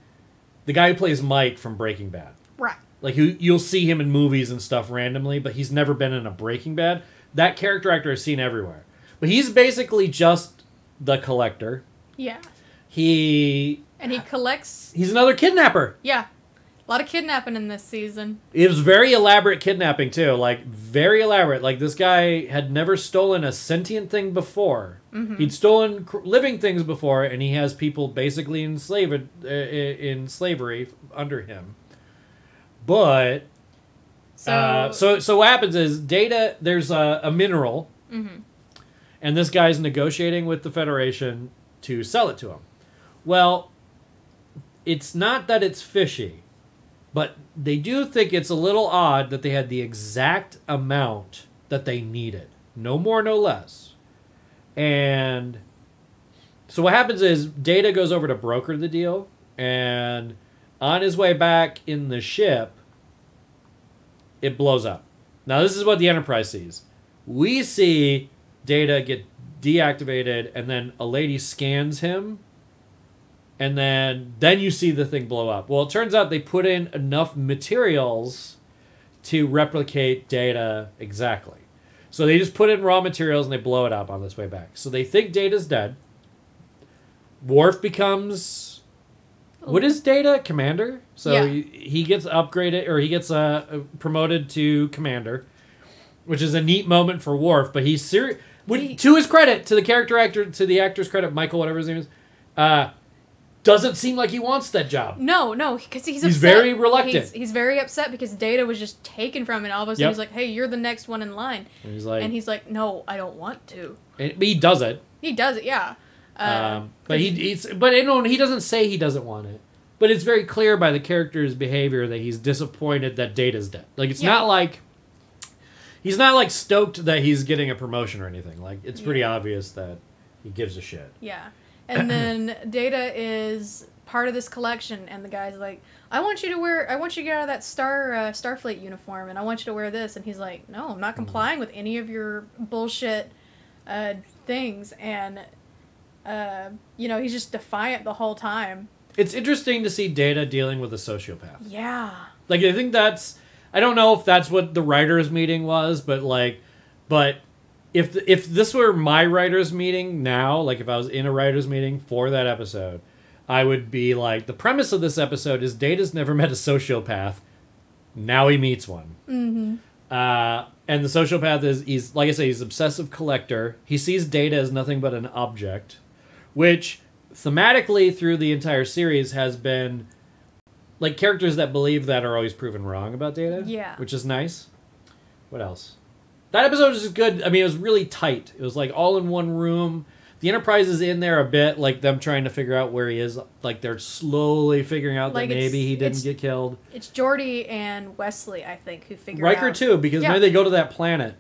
the guy who plays Mike from Breaking Bad. Right. You'll see him in movies and stuff randomly, but he's never been in a Breaking Bad. That character actor is seen everywhere. But he's basically just the collector. Yeah. He collects... He's another kidnapper. Yeah. A lot of kidnapping in this season. It was very elaborate kidnapping, too. Very elaborate. This guy had never stolen a sentient thing before. Mm-hmm. He'd stolen living things before, and he has people basically in slavery under him. But... So what happens is, Data, there's a mineral, and this guy's negotiating with the Federation to sell it to him. Well, it's not that it's fishy. But they do think it's a little odd that they had the exact amount that they needed. No more, no less. And so what happens is Data goes over to broker the deal. And on his way back in the ship, it blows up. Now, this is what the Enterprise sees. We see Data get deactivated, and then a lady scans him. And then you see the thing blow up. Well, it turns out they put in enough materials to replicate Data exactly. So they just put in raw materials and they blow it up on this way back. So they think Data's dead. Worf becomes... What is Data? Commander? So he gets upgraded, or he gets promoted to Commander, which is a neat moment for Worf. But he's serious. To his credit, to the actor's credit, Michael, whatever his name is, doesn't seem like he wants that job. No, because he's upset. He's very reluctant. He's very upset because Data was just taken from him, and all of a sudden he's like, hey, you're the next one in line. And he's like, no, I don't want to. But he does it. He does it, yeah. But he doesn't say he doesn't want it. But it's very clear by the character's behavior that he's disappointed that Data's dead. It's not like... He's not, stoked that he's getting a promotion or anything. It's pretty obvious that he gives a shit. Yeah. And then Data is part of this collection, and the guy's like, I want you to get out of that Starfleet uniform, and I want you to wear this. And he's like, no, I'm not complying with any of your bullshit things. And, he's just defiant the whole time. It's interesting to see Data dealing with a sociopath. Yeah. I think that's... I don't know if that's what the writers' meeting was, but if this were my writers' meeting now, if I was in a writers' meeting for that episode, I would be like, the premise of this episode is Data's never met a sociopath. Now he meets one. Mm-hmm. And the sociopath he's like I say, he's an obsessive collector. He sees Data as nothing but an object, which thematically through the entire series has been like characters that believe that are always proven wrong about Data. Yeah. Which is nice. What else? That episode was just good. I mean, it was really tight. It was like all in one room. The Enterprise is in there a bit, like them trying to figure out where he is. Like they're slowly figuring out Like that maybe he didn't get killed. It's Geordi and Wesley, I think, who figure Riker out. too, because when they go to that planet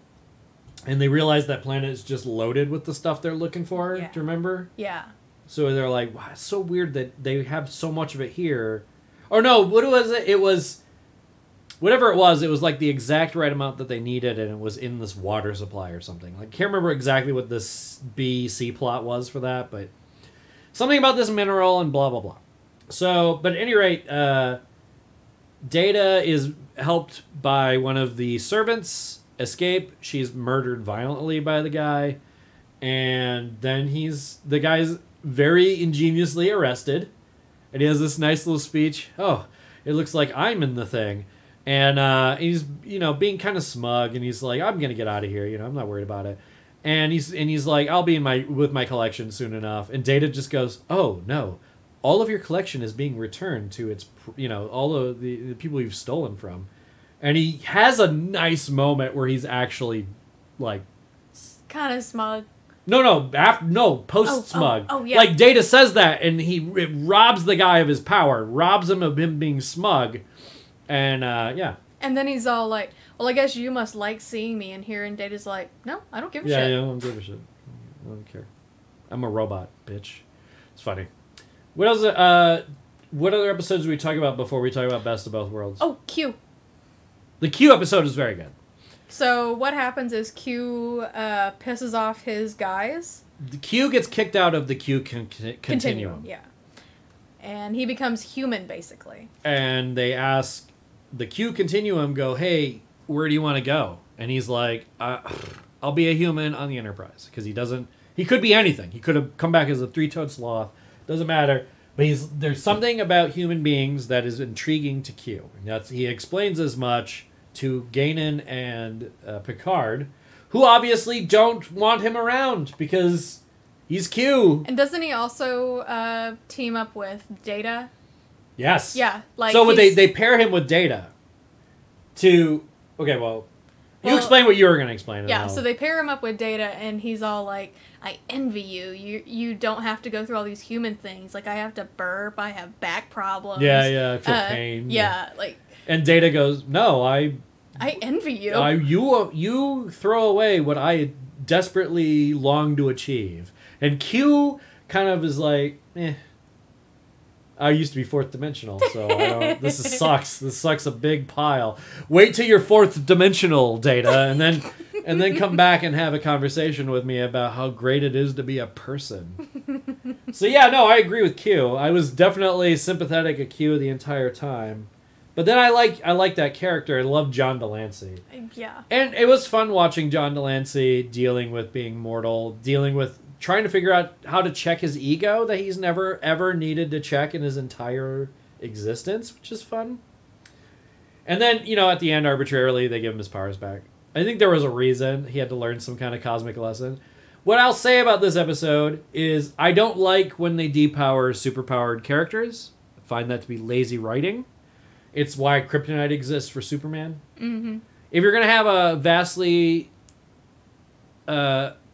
and they realize that planet is just loaded with the stuff they're looking for. Yeah. Do you remember? Yeah. So they're like, wow, it's so weird that they have so much of it here. Or no, what was it? It was... Whatever it was like the exact right amount that they needed, and it was in this water supply or something. Like, can't remember exactly what this B-C plot was for that, but something about this mineral and blah, blah, blah. So, but at any rate, Data is helped by one of the servants escape. She's murdered violently by the guy, and then the guy's very ingeniously arrested, and he has this nice little speech. Oh, it looks like I'm in the thing. And he's, being kind of smug, and he's like, I'm going to get out of here, I'm not worried about it. And he's like, I'll be with my collection soon enough. And Data just goes, oh, no. All of your collection is being returned to its, all of the people you've stolen from. And he has a nice moment where he's actually, like... Kind of smug. No, post-smug. Oh, yeah. Like, Data says that, and it robs the guy of his power, robs him of him being smug. And, yeah. And then he's all like, well, I guess you must like seeing me. And here, and Data's like, no, I don't give a shit. Yeah, I don't give a shit. I don't care. I'm a robot, bitch. It's funny. What else? What other episodes do we talk about before we talk about Best of Both Worlds? Oh, Q. The Q episode is very good. So what happens is Q pisses off his guys. The Q gets kicked out of the Q continuum. Yeah. And he becomes human, basically. And they ask... The Q continuum go, hey, where do you want to go? And he's like, I'll be a human on the Enterprise. Because he could be anything. He could have come back as a three-toed sloth. Doesn't matter. But there's something about human beings that is intriguing to Q. And he explains as much to Guinan and Picard, who obviously don't want him around because he's Q. And doesn't he also team up with Data? Yes. Yeah. So they pair him with Data to... Okay, well, you explain what you were going to explain. Yeah, so they pair him up with Data, and he's all like, I envy you. You don't have to go through all these human things. Like, I have to burp. I have back problems. Yeah, I feel pain. Yeah, like... And Data goes, no, I envy you. You throw away what I desperately long to achieve. And Q kind of is like, I used to be fourth dimensional, so I don't. This sucks. This sucks a big pile. Wait till you're fourth dimensional, Data, and then come back and have a conversation with me about how great it is to be a person. So yeah, no, I agree with Q. I was definitely sympathetic at Q the entire time, but then I like that character. I love John Delancey. Yeah, and it was fun watching John Delancey dealing with being mortal, dealing with trying to figure out how to check his ego that he's never, ever needed to check in his entire existence, which is fun. And then, at the end, arbitrarily, they give him his powers back. I think there was a reason. He had to learn some kind of cosmic lesson. What I'll say about this episode is I don't like when they depower superpowered characters. I find that to be lazy writing. It's why kryptonite exists for Superman. Mm-hmm. If you're going to have a vastly...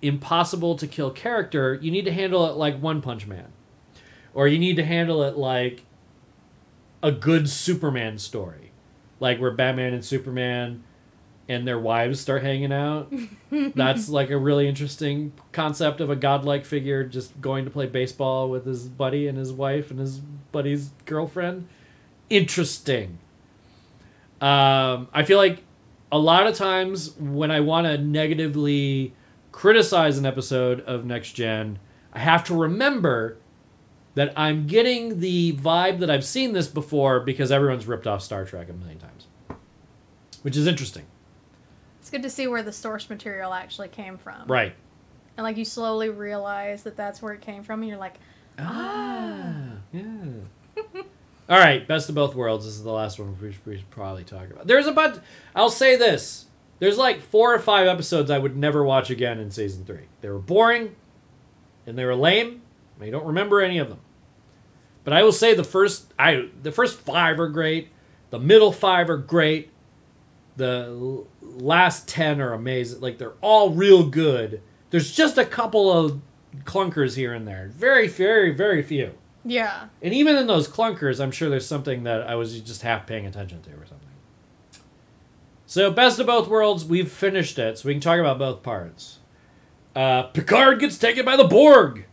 impossible to kill character, you need to handle it like One Punch Man, or you need to handle it like a good Superman story, like where Batman and Superman and their wives start hanging out. That's like a really interesting concept of a godlike figure just going to play baseball with his buddy and his wife and his buddy's girlfriend. Interesting. I feel like a lot of times when I want to negatively criticize an episode of Next Gen, I have to remember that I'm getting the vibe that I've seen this before because everyone's ripped off Star Trek a million times. Which is interesting. It's good to see where the source material actually came from. Right. And you slowly realize that that's where it came from, and you're like, yeah. All right, Best of Both Worlds. This is the last one we should probably talk about. There's a bunch. I'll say this. There's like 4 or 5 episodes I would never watch again in season 3. They were boring, and they were lame. I don't remember any of them. But I will say the first 5 are great. The middle 5 are great. The last 10 are amazing. Like, they're all real good. There's just a couple of clunkers here and there. Very, very, very few. Yeah. And even in those clunkers, I'm sure there's something that I was just half paying attention to or something. So, Best of Both Worlds, we've finished it, so we can talk about both parts. Picard gets taken by the Borg.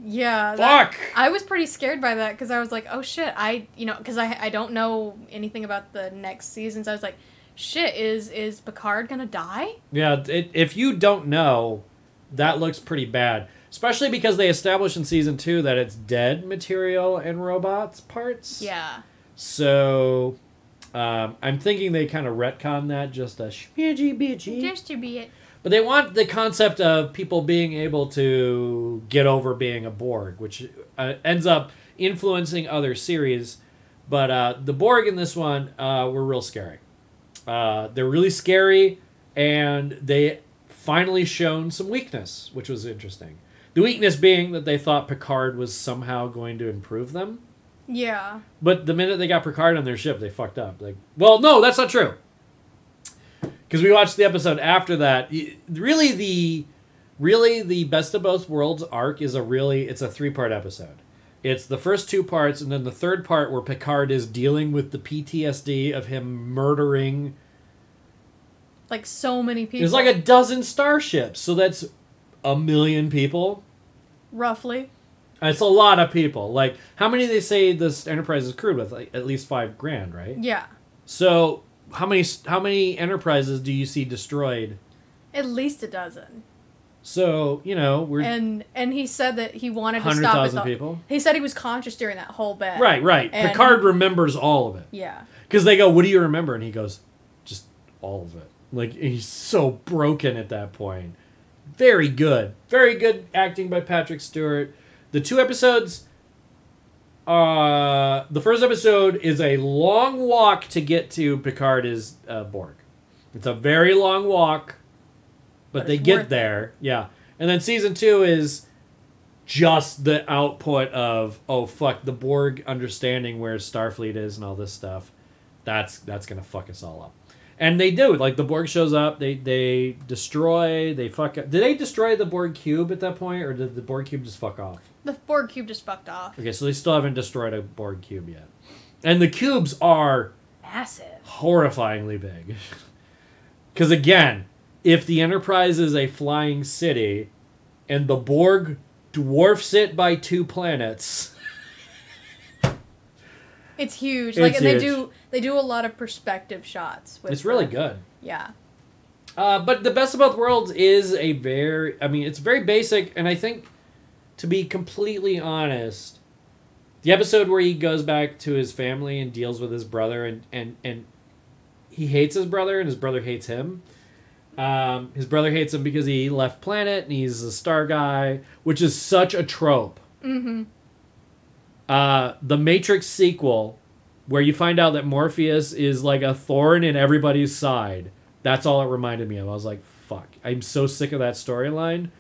Yeah. Fuck! I was pretty scared by that because I was like, oh shit, because I don't know anything about the next seasons. I was like, shit, is Picard gonna die? Yeah, if you don't know, that looks pretty bad. Especially because they established in season 2 that it's dead material and robots parts. Yeah. So, I'm thinking they kind of retcon that just a shmidgy bitchy. Just to be it. But they want the concept of people being able to get over being a Borg, which ends up influencing other series. But the Borg in this one were real scary. They're really scary, and they finally shown some weakness, which was interesting. The weakness being that they thought Picard was somehow going to improve them. Yeah. But the minute they got Picard on their ship, they fucked up. Like, well, no, that's not true. Because we watched the episode after that. Really, the Best of Both Worlds arc is it's a 3-part episode. It's the first 2 parts, and then the 3rd part where Picard is dealing with the PTSD of him murdering... Like, so many people. There's like a dozen starships, so that's 1 million people. Roughly. It's a lot of people. Like, how many they say this Enterprise is crewed with? Like, at least $5,000, right? Yeah. So, how many Enterprises do you see destroyed? At least a dozen. So, we're... And he said that he wanted to stop 100,000 people? He said he was conscious during that whole bit. Right. And Picard remembers all of it. Yeah. Because they go, what do you remember? And he goes, just all of it. Like, he's so broken at that point. Very good. Very good acting by Patrick Stewart. The 2 episodes... the first episode is a long walk to get to Picard is Borg. It's a very long walk, but they get there. Yeah. And then season 2 is just the output of, oh, fuck, the Borg understanding where Starfleet is and all this stuff. That's going to fuck us all up. And they do. Like, the Borg shows up, they destroy, they fuck up. Did they destroy the Borg cube at that point, or did the Borg cube just fuck off? The Borg cube just fucked off. Okay, so they still haven't destroyed a Borg cube yet. And the cubes are... massive. Horrifyingly big. Because, again, if the Enterprise is a flying city, and the Borg dwarfs it by 2 planets... It's huge. It's and huge. they do a lot of perspective shots. It's really good. Yeah. But the Best of Both Worlds is it's very basic, and I think, to be completely honest, the episode where he goes back to his family and deals with his brother, and he hates his brother, and his brother hates him. His brother hates him because he left planet, and he's a star guy, which is such a trope. Mm-hmm. The Matrix sequel, where you find out that Morpheus is like a thorn in everybody's side. That's all it reminded me of. I was like, fuck. I'm so sick of that storyline.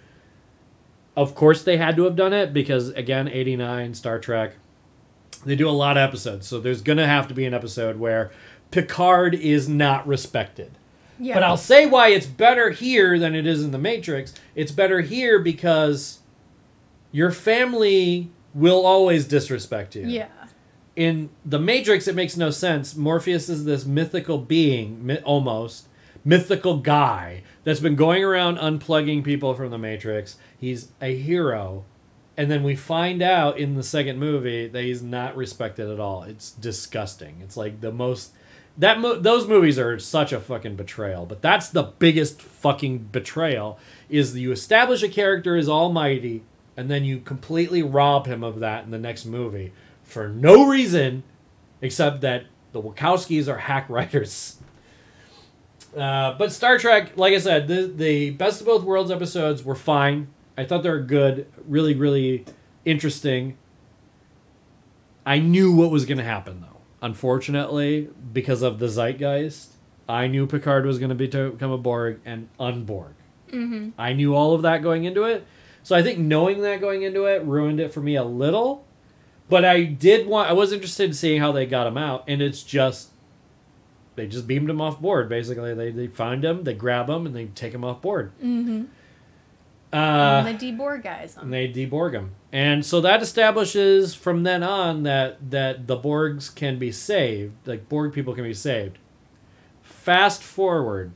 Of course they had to have done it because, again, 89, Star Trek. They do a lot of episodes. So there's going to have to be an episode where Picard is not respected. Yeah. But I'll say why it's better here than it is in The Matrix. It's better here because your family... will always disrespect you. Yeah. In The Matrix, it makes no sense. Morpheus is this mythical being, almost, mythical guy that's been going around unplugging people from the Matrix. He's a hero. And then we find out in the second movie that he's not respected at all. It's disgusting. It's like the most... those movies are such a fucking betrayal. But that's the biggest fucking betrayal, is that you establish a character as almighty, and then you completely rob him of that in the next movie for no reason except that the Wachowskis are hack writers. But Star Trek, like I said, the Best of Both Worlds episodes were fine. I thought they were good, really, really interesting. I knew what was going to happen, though. Unfortunately, because of the zeitgeist, I knew Picard was going to become a Borg and unborg. Mm-hmm. I knew all of that going into it. So I think knowing that going into it ruined it for me a little. But I was interested in seeing how they got him out. And it's just, they just beamed him off board, basically. They find him, they grab him, and they take him off board. Mm-hmm. And they deborg guys him. And they deborg him. And so that establishes from then on that the Borgs can be saved. Like, Borg people can be saved. Fast forward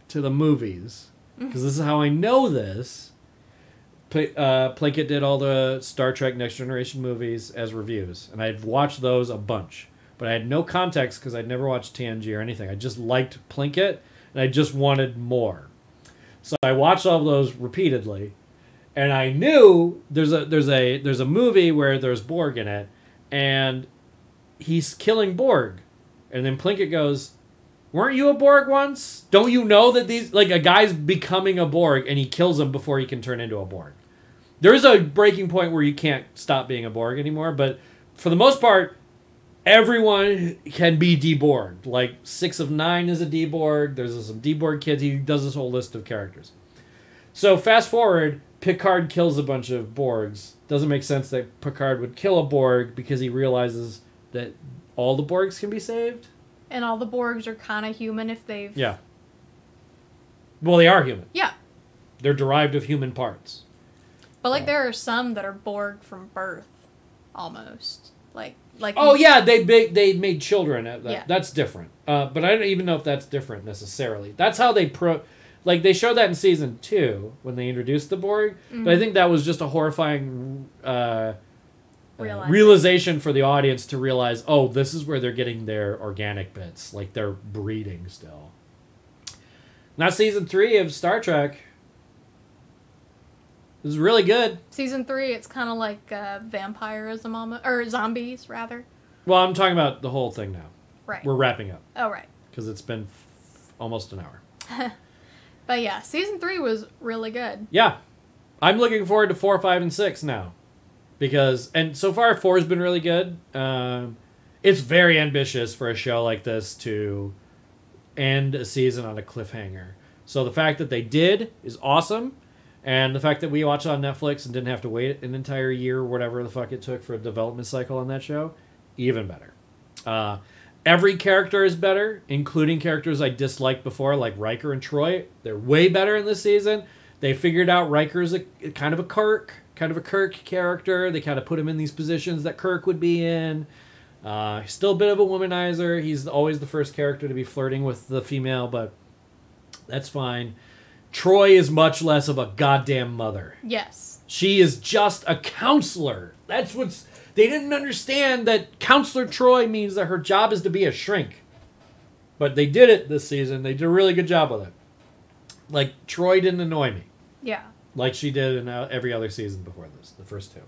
to the movies. Because this is how I know this. Plinkett did all the Star Trek Next Generation movies as reviews. And I'd watched those a bunch. But I had no context because I'd never watched TNG or anything. I just liked Plinkett, and I just wanted more. So I watched all of those repeatedly, and I knew there's a movie where there's Borg in it, and he's killing Borg, and then Plinkett goes, "Weren't you a Borg once? Don't you know that these a guy's becoming a Borg and he kills him before he can turn into a Borg? There's a breaking point where you can't stop being a Borg anymore, but for the most part, everyone can be deborged. Like 6 of 9 is a deborg. There's some deborg kids. He does this whole list of characters. So fast forward, Picard kills a bunch of Borgs. Doesn't make sense that Picard would kill a Borg because he realizes that all the Borgs can be saved. And all the Borgs are kind of human if they've... Yeah. Well, they are human. Yeah. They're derived of human parts. But there are some that are Borg from birth, almost. Like oh yeah, they made children. Yeah. That's different. But I don't even know if that's different necessarily. That's how they they showed that in season 2 when they introduced the Borg. Mm-hmm. But I think that was just a horrifying realization for the audience to realize, oh, this is where they're getting their organic bits, like they're breeding still. Not season 3 of Star Trek. This is really good. Season 3, it's kind of like vampirism almost, or zombies rather. Well, I'm talking about the whole thing now. Right. We're wrapping up. Oh, right. Because it's been almost an hour. But yeah, season 3 was really good. Yeah. I'm looking forward to 4, 5, and 6 now. And so far 4 has been really good. It's very ambitious for a show like this to end a season on a cliffhanger. So the fact that they did is awesome. And the fact that we watched it on Netflix and didn't have to wait an entire year or whatever the fuck it took for a development cycle on that show, even better. Every character is better, including characters I disliked before, like Riker and Troy. They're way better in this season. They figured out Riker's kind of a Kirk character. They kind of put him in these positions that Kirk would be in. He's still a bit of a womanizer. He's always the first character to be flirting with the female, but that's fine. Troy is much less of a goddamn mother. Yes. She is just a counselor. That's what's... They didn't understand that Counselor Troy means that her job is to be a shrink. But they did it this season. They did a really good job with it. Like, Troy didn't annoy me. Yeah. Like she did in every other season before this, the first 2.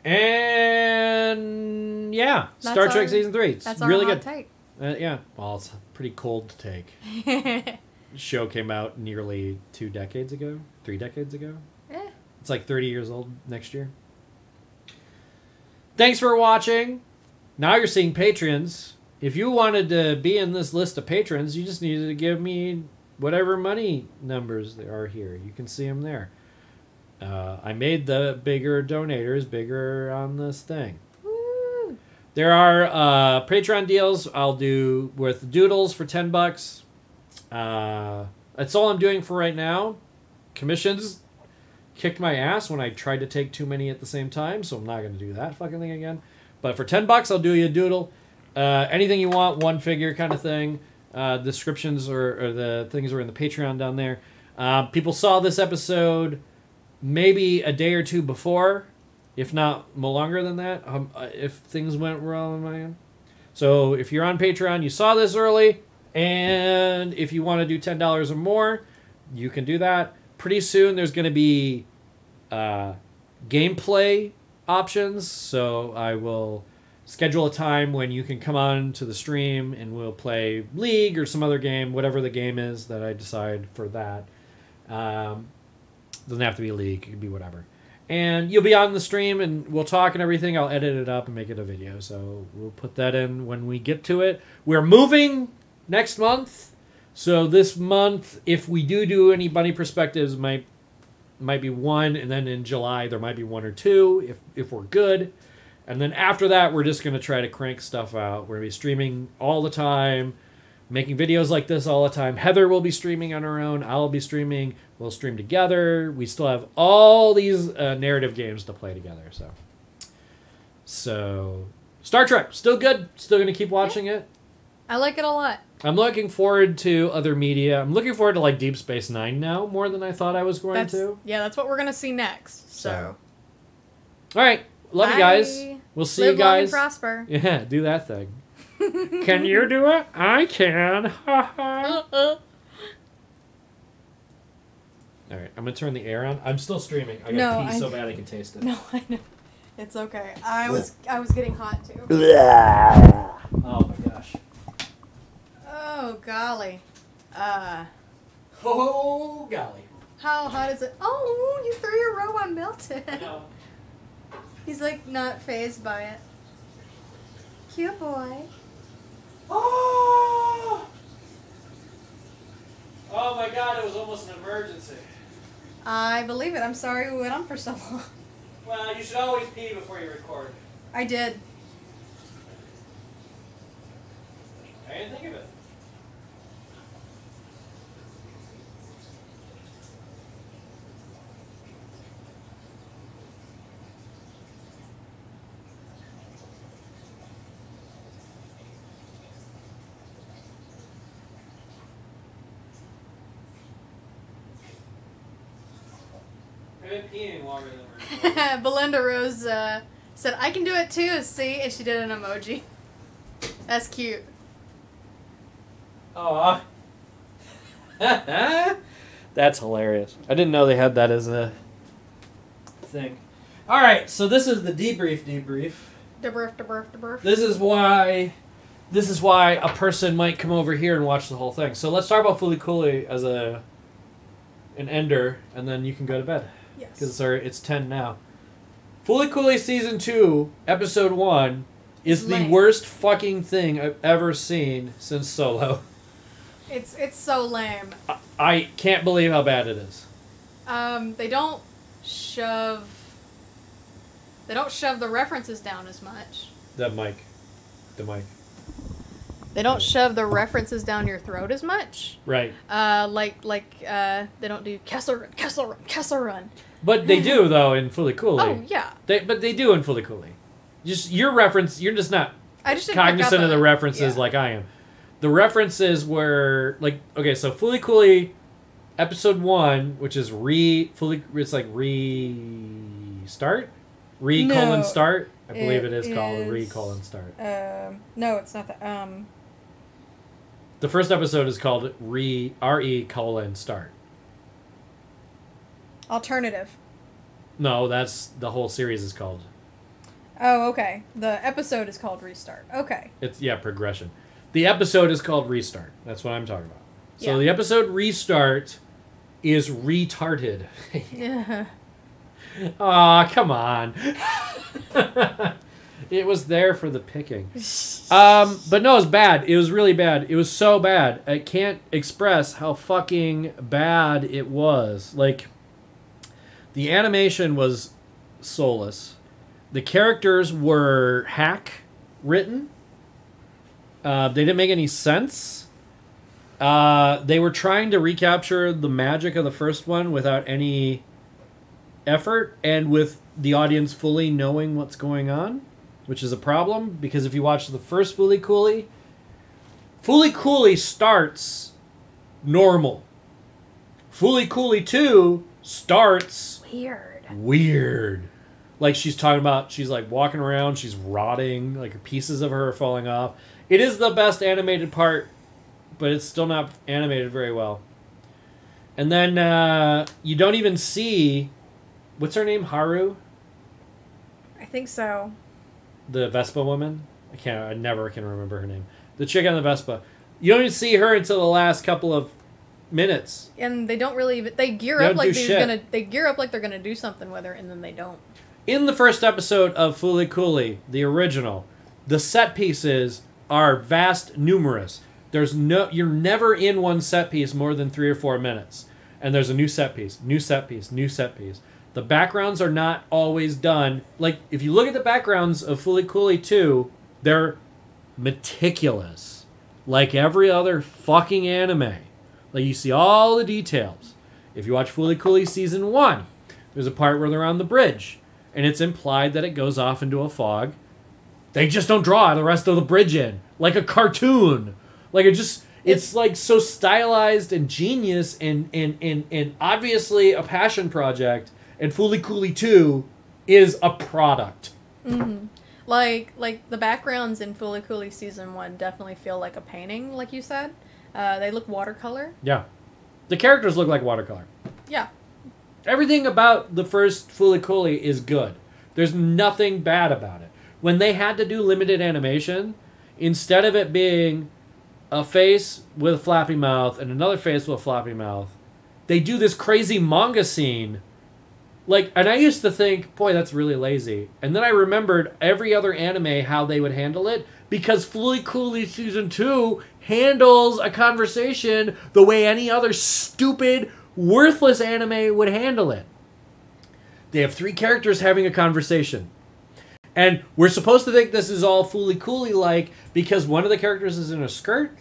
And, yeah. Star Trek Season 3. It's that's really our good. hot take. Yeah. Well, it's pretty cold to take. Show came out nearly 2 decades ago, 3 decades ago. It's like 30 years old next year. Thanks for watching. Now you're seeing patrons. If you wanted to be in this list of patrons, you just needed to give me whatever money numbers there are here. You can see them there. I made the bigger donators bigger on this thing. Woo. There are Patreon deals I'll do with doodles for $10. That's all I'm doing for right now. Commissions kicked my ass when I tried to take too many at the same time, so I'm not going to do that fucking thing again. But for $10, I'll do you a doodle. Anything you want, one figure kind of thing. Descriptions or the things are in the Patreon down there. People saw this episode maybe a day or two before, if not more longer than that, if things went wrong on my end. So if you're on Patreon, you saw this early. And if you want to do $10 or more, you can do that. Pretty soon there's going to be gameplay options. So I will schedule a time when you can come on to the stream and we'll play League or some other game, whatever the game is that I decide for that. Doesn't have to be League. It could be whatever. And you'll be on the stream, and we'll talk and everything. I'll edit it up and make it a video. So we'll put that in when we get to it. We're moving next month. So this month, if we do any bunny perspectives, might be one. And then in July, there might be one or two if we're good. And then after that, we're just going to try to crank stuff out. We're going to be streaming all the time, making videos like this all the time. Heather will be streaming on her own. I'll be streaming. We'll stream together. We still have all these narrative games to play together. So Star Trek, still good. Still going to keep watching it. I like it a lot. I'm looking forward to other media. I'm looking forward to like Deep Space Nine now more than I thought I was going to. Yeah, that's what we're going to see next. So. All right. Love you guys. We'll see you guys. Live long and prosper. Yeah, do that thing. Can you do it? I can. All right, I'm gonna turn the air on. I'm still streaming. I gotta pee so bad I can taste it. No, I know. It's okay. I was getting hot too. Oh my gosh. Oh golly. Oh golly. How hot is it? Oh, you threw your robot melted. I know. He's like not phased by it. Cute boy. Oh! Oh my god, it was almost an emergency. I believe it. I'm sorry we went on for so long. Well, you should always pee before you record. I did. I didn't think of it. I've been peeing longer than we're recording. Belinda Rose said, I can do it too, see? And she did an emoji. That's cute. Aw. That's hilarious. I didn't know they had that as a thing. Alright, so this is the debrief. Debrief. This is why a person might come over here and watch the whole thing. So let's talk about Fooly Cooly as an ender, and then you can go to bed. Yes. Because it's 10 now. Fooly Cooly Season 2, Episode 1, is the worst fucking thing I've ever seen since Solo. It's so lame. I can't believe how bad it is. They don't shove the references down as much. The mic. They don't shove the references down your throat as much. Right. They don't do Kessel Run. But they do though in Fooly Cooly. Oh yeah. But they do in Fooly Cooly. Just your reference, you're just not cognizant of the references like I am. The references were like so Fooly Cooly Episode 1, which is it's like restart? Start? I believe it is called Start. No, it's not that. The first episode is called Start. Alternative. No, that's the whole series is called. Oh, okay. The episode is called Restart. Okay. It's progression. The episode is called Restart. That's what I'm talking about. So Yeah. the episode Restart is retarded. Yeah. Aw, come on. It was there for the picking. But no, it was bad. It was really bad. It was so bad. I can't express how fucking bad it was. Like, the animation was soulless. The characters were hack written. They didn't make any sense. They were trying to recapture the magic of the first one without any effort and with the audience fully knowing what's going on, which is a problem because if you watch the first Fooly Cooly starts normal. Fooly Cooly 2 starts weird. Like she's like walking around, she's rotting, like pieces of her are falling off. It is the best animated part, but it's still not animated very well. And then you don't even see, what's her name, Haru? I think so. The Vespa woman? I never can remember her name. The chick on the Vespa. You don't even see her until the last couple of minutes. And they don't really even, they gear They up don't like do they're shit. gonna, they gear up like they're gonna do something with her, and then they don't. In the first episode of Fooly Cooly, the original, the set pieces are vast, numerous. You're never in one set piece more than 3 or 4 minutes. And there's a new set piece, new set piece, new set piece. The backgrounds are not always done. Like, if you look at the backgrounds of Fooly Cooly 2, they're meticulous. Like every other fucking anime. Like, you see all the details. If you watch Fooly Cooly Season 1, there's a part where they're on the bridge. And it's implied that it goes off into a fog. They just don't draw the rest of the bridge in. Like a cartoon. Like, it's like so stylized and genius and obviously a passion project. And Fooly Cooly 2 is a product. Mm-hmm. Like the backgrounds in Fooly Cooly Season 1 definitely feel like a painting, like you said. They look watercolor. Yeah. The characters look like watercolor. Yeah. Everything about the first Fooly Cooly is good. There's nothing bad about it. When they had to do limited animation, instead of it being a face with a flappy mouth and another face with a flappy mouth, they do this crazy manga scene. Like, and I used to think, boy, that's really lazy. And then I remembered every other anime, how they would handle it, because Fooly Cooly Season 2 handles a conversation the way any other stupid, worthless anime would handle it. They have 3 characters having a conversation. And we're supposed to think this is all Fooly Cooly-like because one of the characters is in a skirt,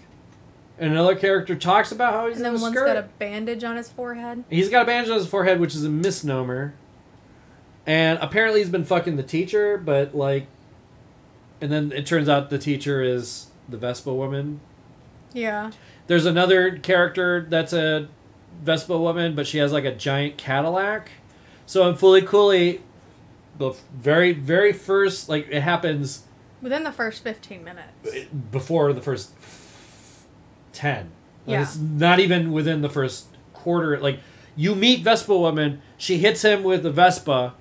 and another character talks about how he's in a skirt. And then one's got a bandage on his forehead. He's got a bandage on his forehead, which is a misnomer. And apparently he's been fucking the teacher, but like... And then it turns out the teacher is the Vespa woman. Yeah. There's another character that's a Vespa woman, but she has like a giant Cadillac. So in Fooly Cooly, the very, very first, like, it happens... Within the first 15 minutes. Before the first 10. Like, Yeah. it's not even within the first quarter. Like, you meet Vespa Woman, she hits him with the Vespa,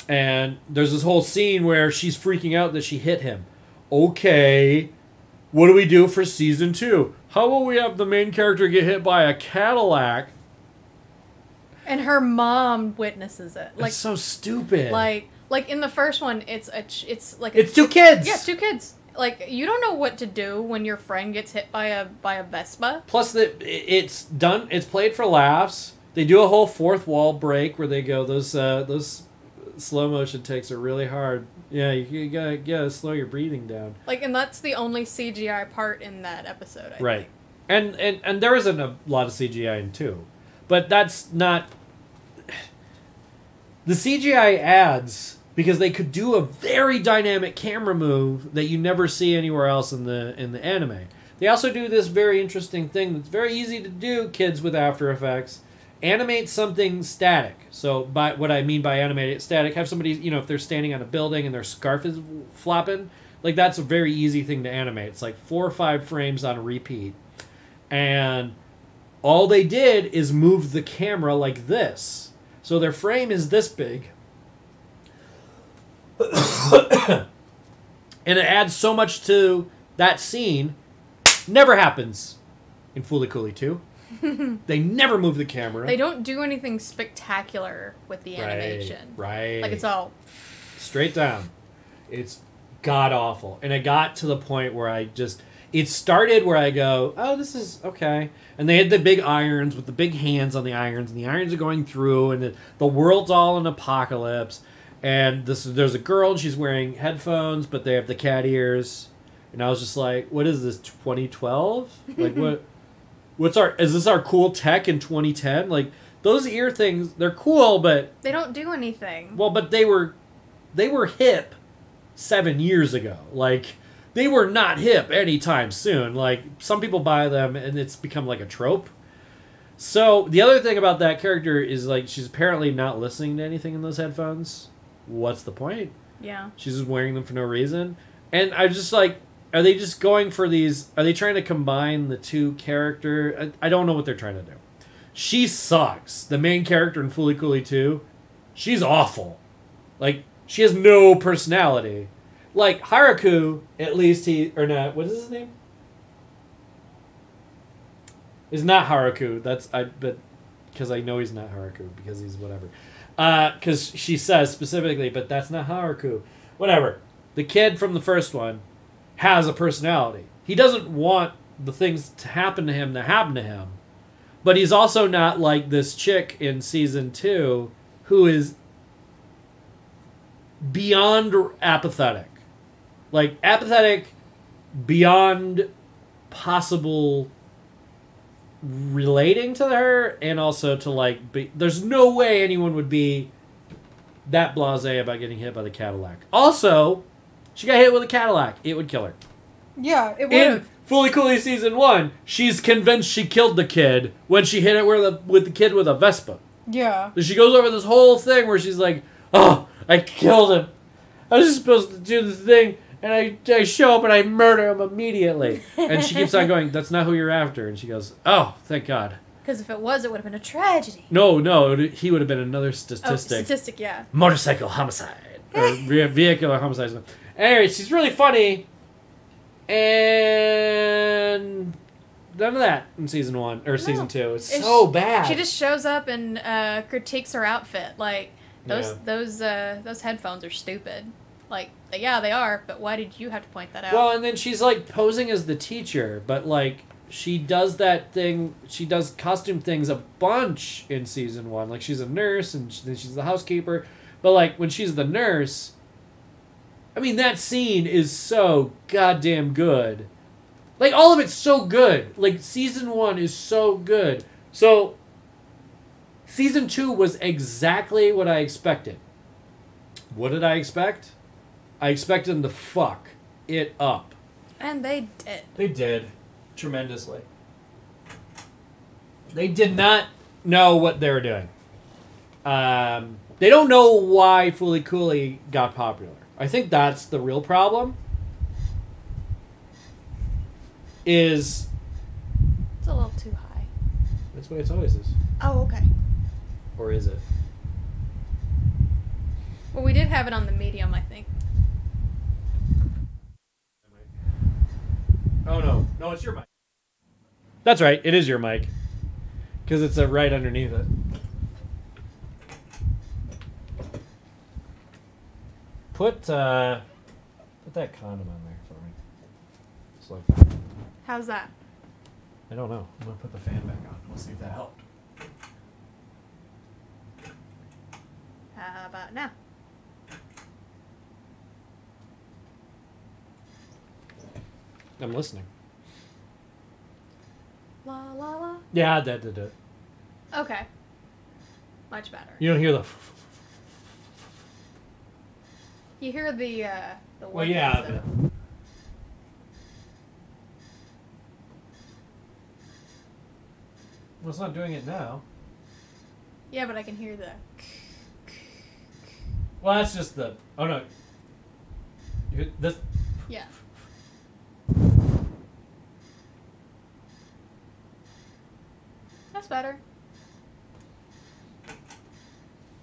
and there's this whole scene where she's freaking out that she hit him. Okay, what do we do for Season 2? How will we have the main character get hit by a Cadillac? And her mom witnesses it. Like, it's so stupid. Like in the first one, it's 2 kids. Yeah, 2 kids. Like, you don't know what to do when your friend gets hit by a Vespa. Plus, it's done. It's played for laughs. They do a whole fourth wall break where they go, those slow motion takes are really hard. Yeah, you gotta slow your breathing down. Like, and that's the only CGI part in that episode. I Right, think. and there isn't a lot of CGI in 2, but that's not. The CGI adds because they could do a very dynamic camera move that you never see anywhere else in the anime. They also do this very interesting thing that's very easy to do, kids with After Effects. Animate something static. So by what I mean by animate it static, have somebody, if they're standing on a building and their scarf is flapping, like that's a very easy thing to animate. It's like 4 or 5 frames on repeat. And all they did is move the camera like this. So their frame is this big. And it adds so much to that scene. Never happens in Fooly Cooly 2. They never move the camera. They don't do anything spectacular with the animation. Right. Like, it's all... straight down. It's god-awful. And it got to the point where it started where I go, oh, this is okay. And they had the big irons with the big hands on the irons, and the irons are going through, and the world's all an apocalypse. And there's a girl, and she's wearing headphones, but they have the cat ears. And I was just like, what is this, 2012? Like, is this our cool tech in 2010? Like, those ear things, they're cool, but... They don't do anything. Well, but they were hip 7 years ago. Like, they were not hip anytime soon. Like, some people buy them, and it's become like a trope. So, the other thing about that character is, like, she's apparently not listening to anything in those headphones. What's the point? Yeah. She's just wearing them for no reason. And I just, like, are they just going for these... Are they trying to combine the 2 character... I don't know what they're trying to do. She sucks. The main character in Fooly Cooly 2, she's awful. Like, she has no personality. Like, Haruku, at least what is his name? Is not Haruku. But because I know he's not Haruku because he's whatever. Because she says specifically, but that's not Haruku. Whatever. The kid from the first one has a personality. He doesn't want the things to happen to him, but he's also not like this chick in season 2 who is beyond apathetic. Like, apathetic beyond possible relating to her, and also to, like, there's no way anyone would be that blasé about getting hit by the Cadillac. Also, she got hit with a Cadillac. It would kill her. Yeah, it would In have. Fully Cooley season 1, she's convinced she killed the kid when she hit it with the kid with a Vespa. Yeah. She goes over this whole thing where she's like, oh, I killed him. I was just supposed to do this thing, and I show up and I murder him immediately. And she keeps on going, that's not who you're after. And she goes, oh, thank God. Because if it was, it would have been a tragedy. No, he would have been another statistic. Oh, statistic, yeah. Motorcycle homicide. Or vehicular homicide. Anyway, she's really funny. And none of that in season 1 or season 2. It's so bad. She just shows up and critiques her outfit. Like those headphones are stupid. Like, yeah, they are. But why did you have to point that out? Well, and then she's like posing as the teacher, but like she does that thing. She does costume things a bunch in season 1. Like she's a nurse and then she's the housekeeper. But like when she's the nurse. I mean, that scene is so goddamn good. Like, all of it's so good. Like, season 1 is so good. So, season 2 was exactly what I expected. What did I expect? I expected them to fuck it up. And they did. They did. Tremendously. They did not know what they were doing. They don't know why Fooly Cooley got popular. I think that's the real problem. It's a little too high. That's the way it always is. Oh, okay. Or is it? Well, we did have it on the medium, I think. Oh, no. No, it's your mic. That's right. It is your mic. Because it's right underneath it. Put that condom on there for me. It's like, How's that? I don't know. I'm gonna put the fan back on. We'll see if that helped. How about now? I'm listening. La la la. Yeah, that did it. Okay. Much better. You don't hear the. You hear the Well, yeah. Well, it's not doing it now. Yeah, but I can hear the. Well, that's just the. Oh no. This. Yeah. That's better.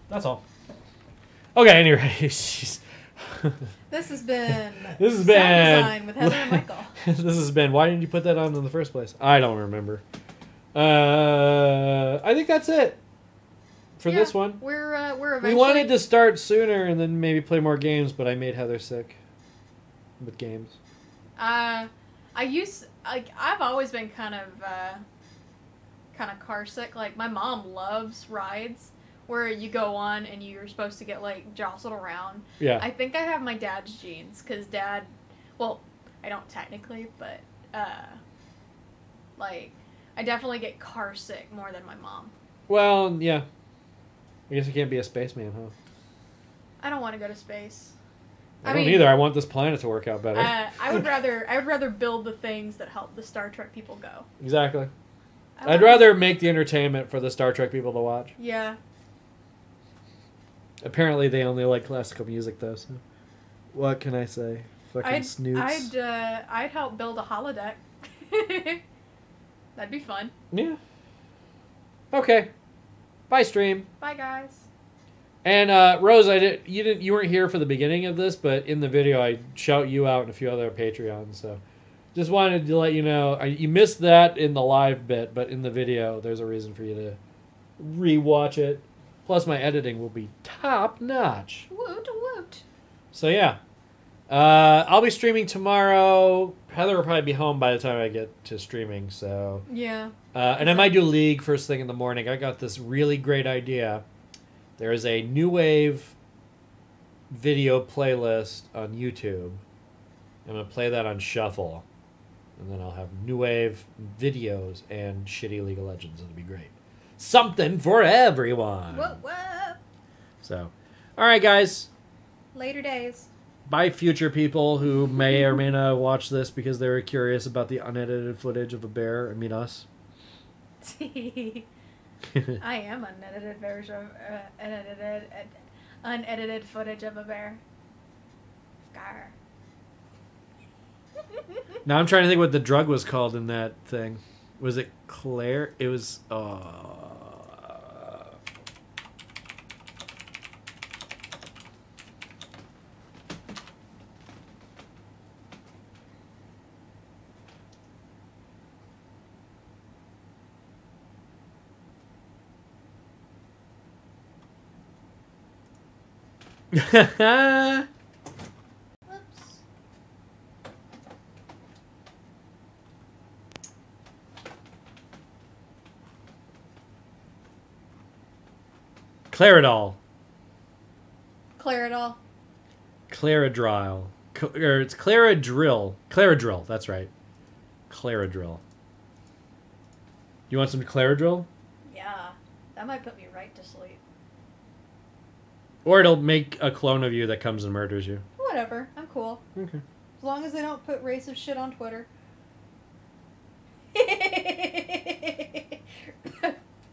That's all. Okay. Anyway, she's. This has been. This has Sound been. Design with Heather and Michael. This has been. Why didn't you put that on in the first place? I don't remember. I think that's it for this one. We're eventually. We wanted to start sooner and then maybe play more games, but I made Heather sick with games. I've always been kind of car sick. Like, my mom loves rides where you go on and you're supposed to get like jostled around. Yeah. I think I have my dad's genes because Dad, well, I don't technically, but like, I definitely get car sick more than my mom. Well, yeah. I guess you can't be a spaceman, huh? I don't want to go to space. I don't either. I want this planet to work out better. I would rather build the things that help the Star Trek people go. Exactly. I'd rather make the entertainment for the Star Trek people to watch. Yeah. Apparently, they only like classical music, though. So, what can I say? Fucking snoots. I'd help build a holodeck. That'd be fun. Yeah. Okay. Bye, stream. Bye, guys. And Rose, you weren't here for the beginning of this, but in the video I shout you out and a few other Patreons. So Just wanted to let you know. You missed that in the live bit, but in the video, there's a reason for you to rewatch it. Plus, my editing will be top notch. Woot woot. So yeah, I'll be streaming tomorrow. Heather will probably be home by the time I get to streaming. So Yeah. and I might do League first thing in the morning. I got this really great idea. There is a new wave video playlist on YouTube. I'm gonna play that on shuffle, and then I'll have new wave videos and shitty League of Legends. It'll be great. Something for everyone. Whoa, whoa. So, all right, guys. Later days. Bye, future people who may or may not watch this because they were curious about the unedited footage of a bear. I mean, us. I am unedited version, unedited footage of a bear. Gar. Now I'm trying to think what the drug was called in that thing. Was it Claire? It was. Whoops. Claridol. Claridol. Claradril. Or it's Claradrill. Claradrill, that's right. Claradrill. You want some Claradrill? Yeah. That might put me right to sleep. Or it'll make a clone of you that comes and murders you. Whatever. I'm cool. Okay. As long as they don't put racist shit on Twitter.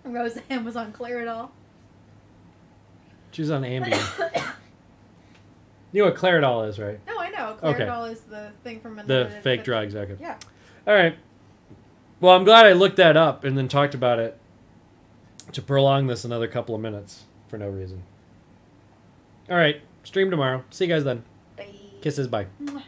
Roseanne was on Claridol. She's on Ambien. You know what Claridol is, right? No, I know. Okay. Claridol is the thing from The Unlimited fake Fiction. drugs, okay. Yeah. All right. Well, I'm glad I looked that up and then talked about it to prolong this another couple of minutes for no reason. All right. Stream tomorrow. See you guys then. Bye. Kisses. Bye. Mwah.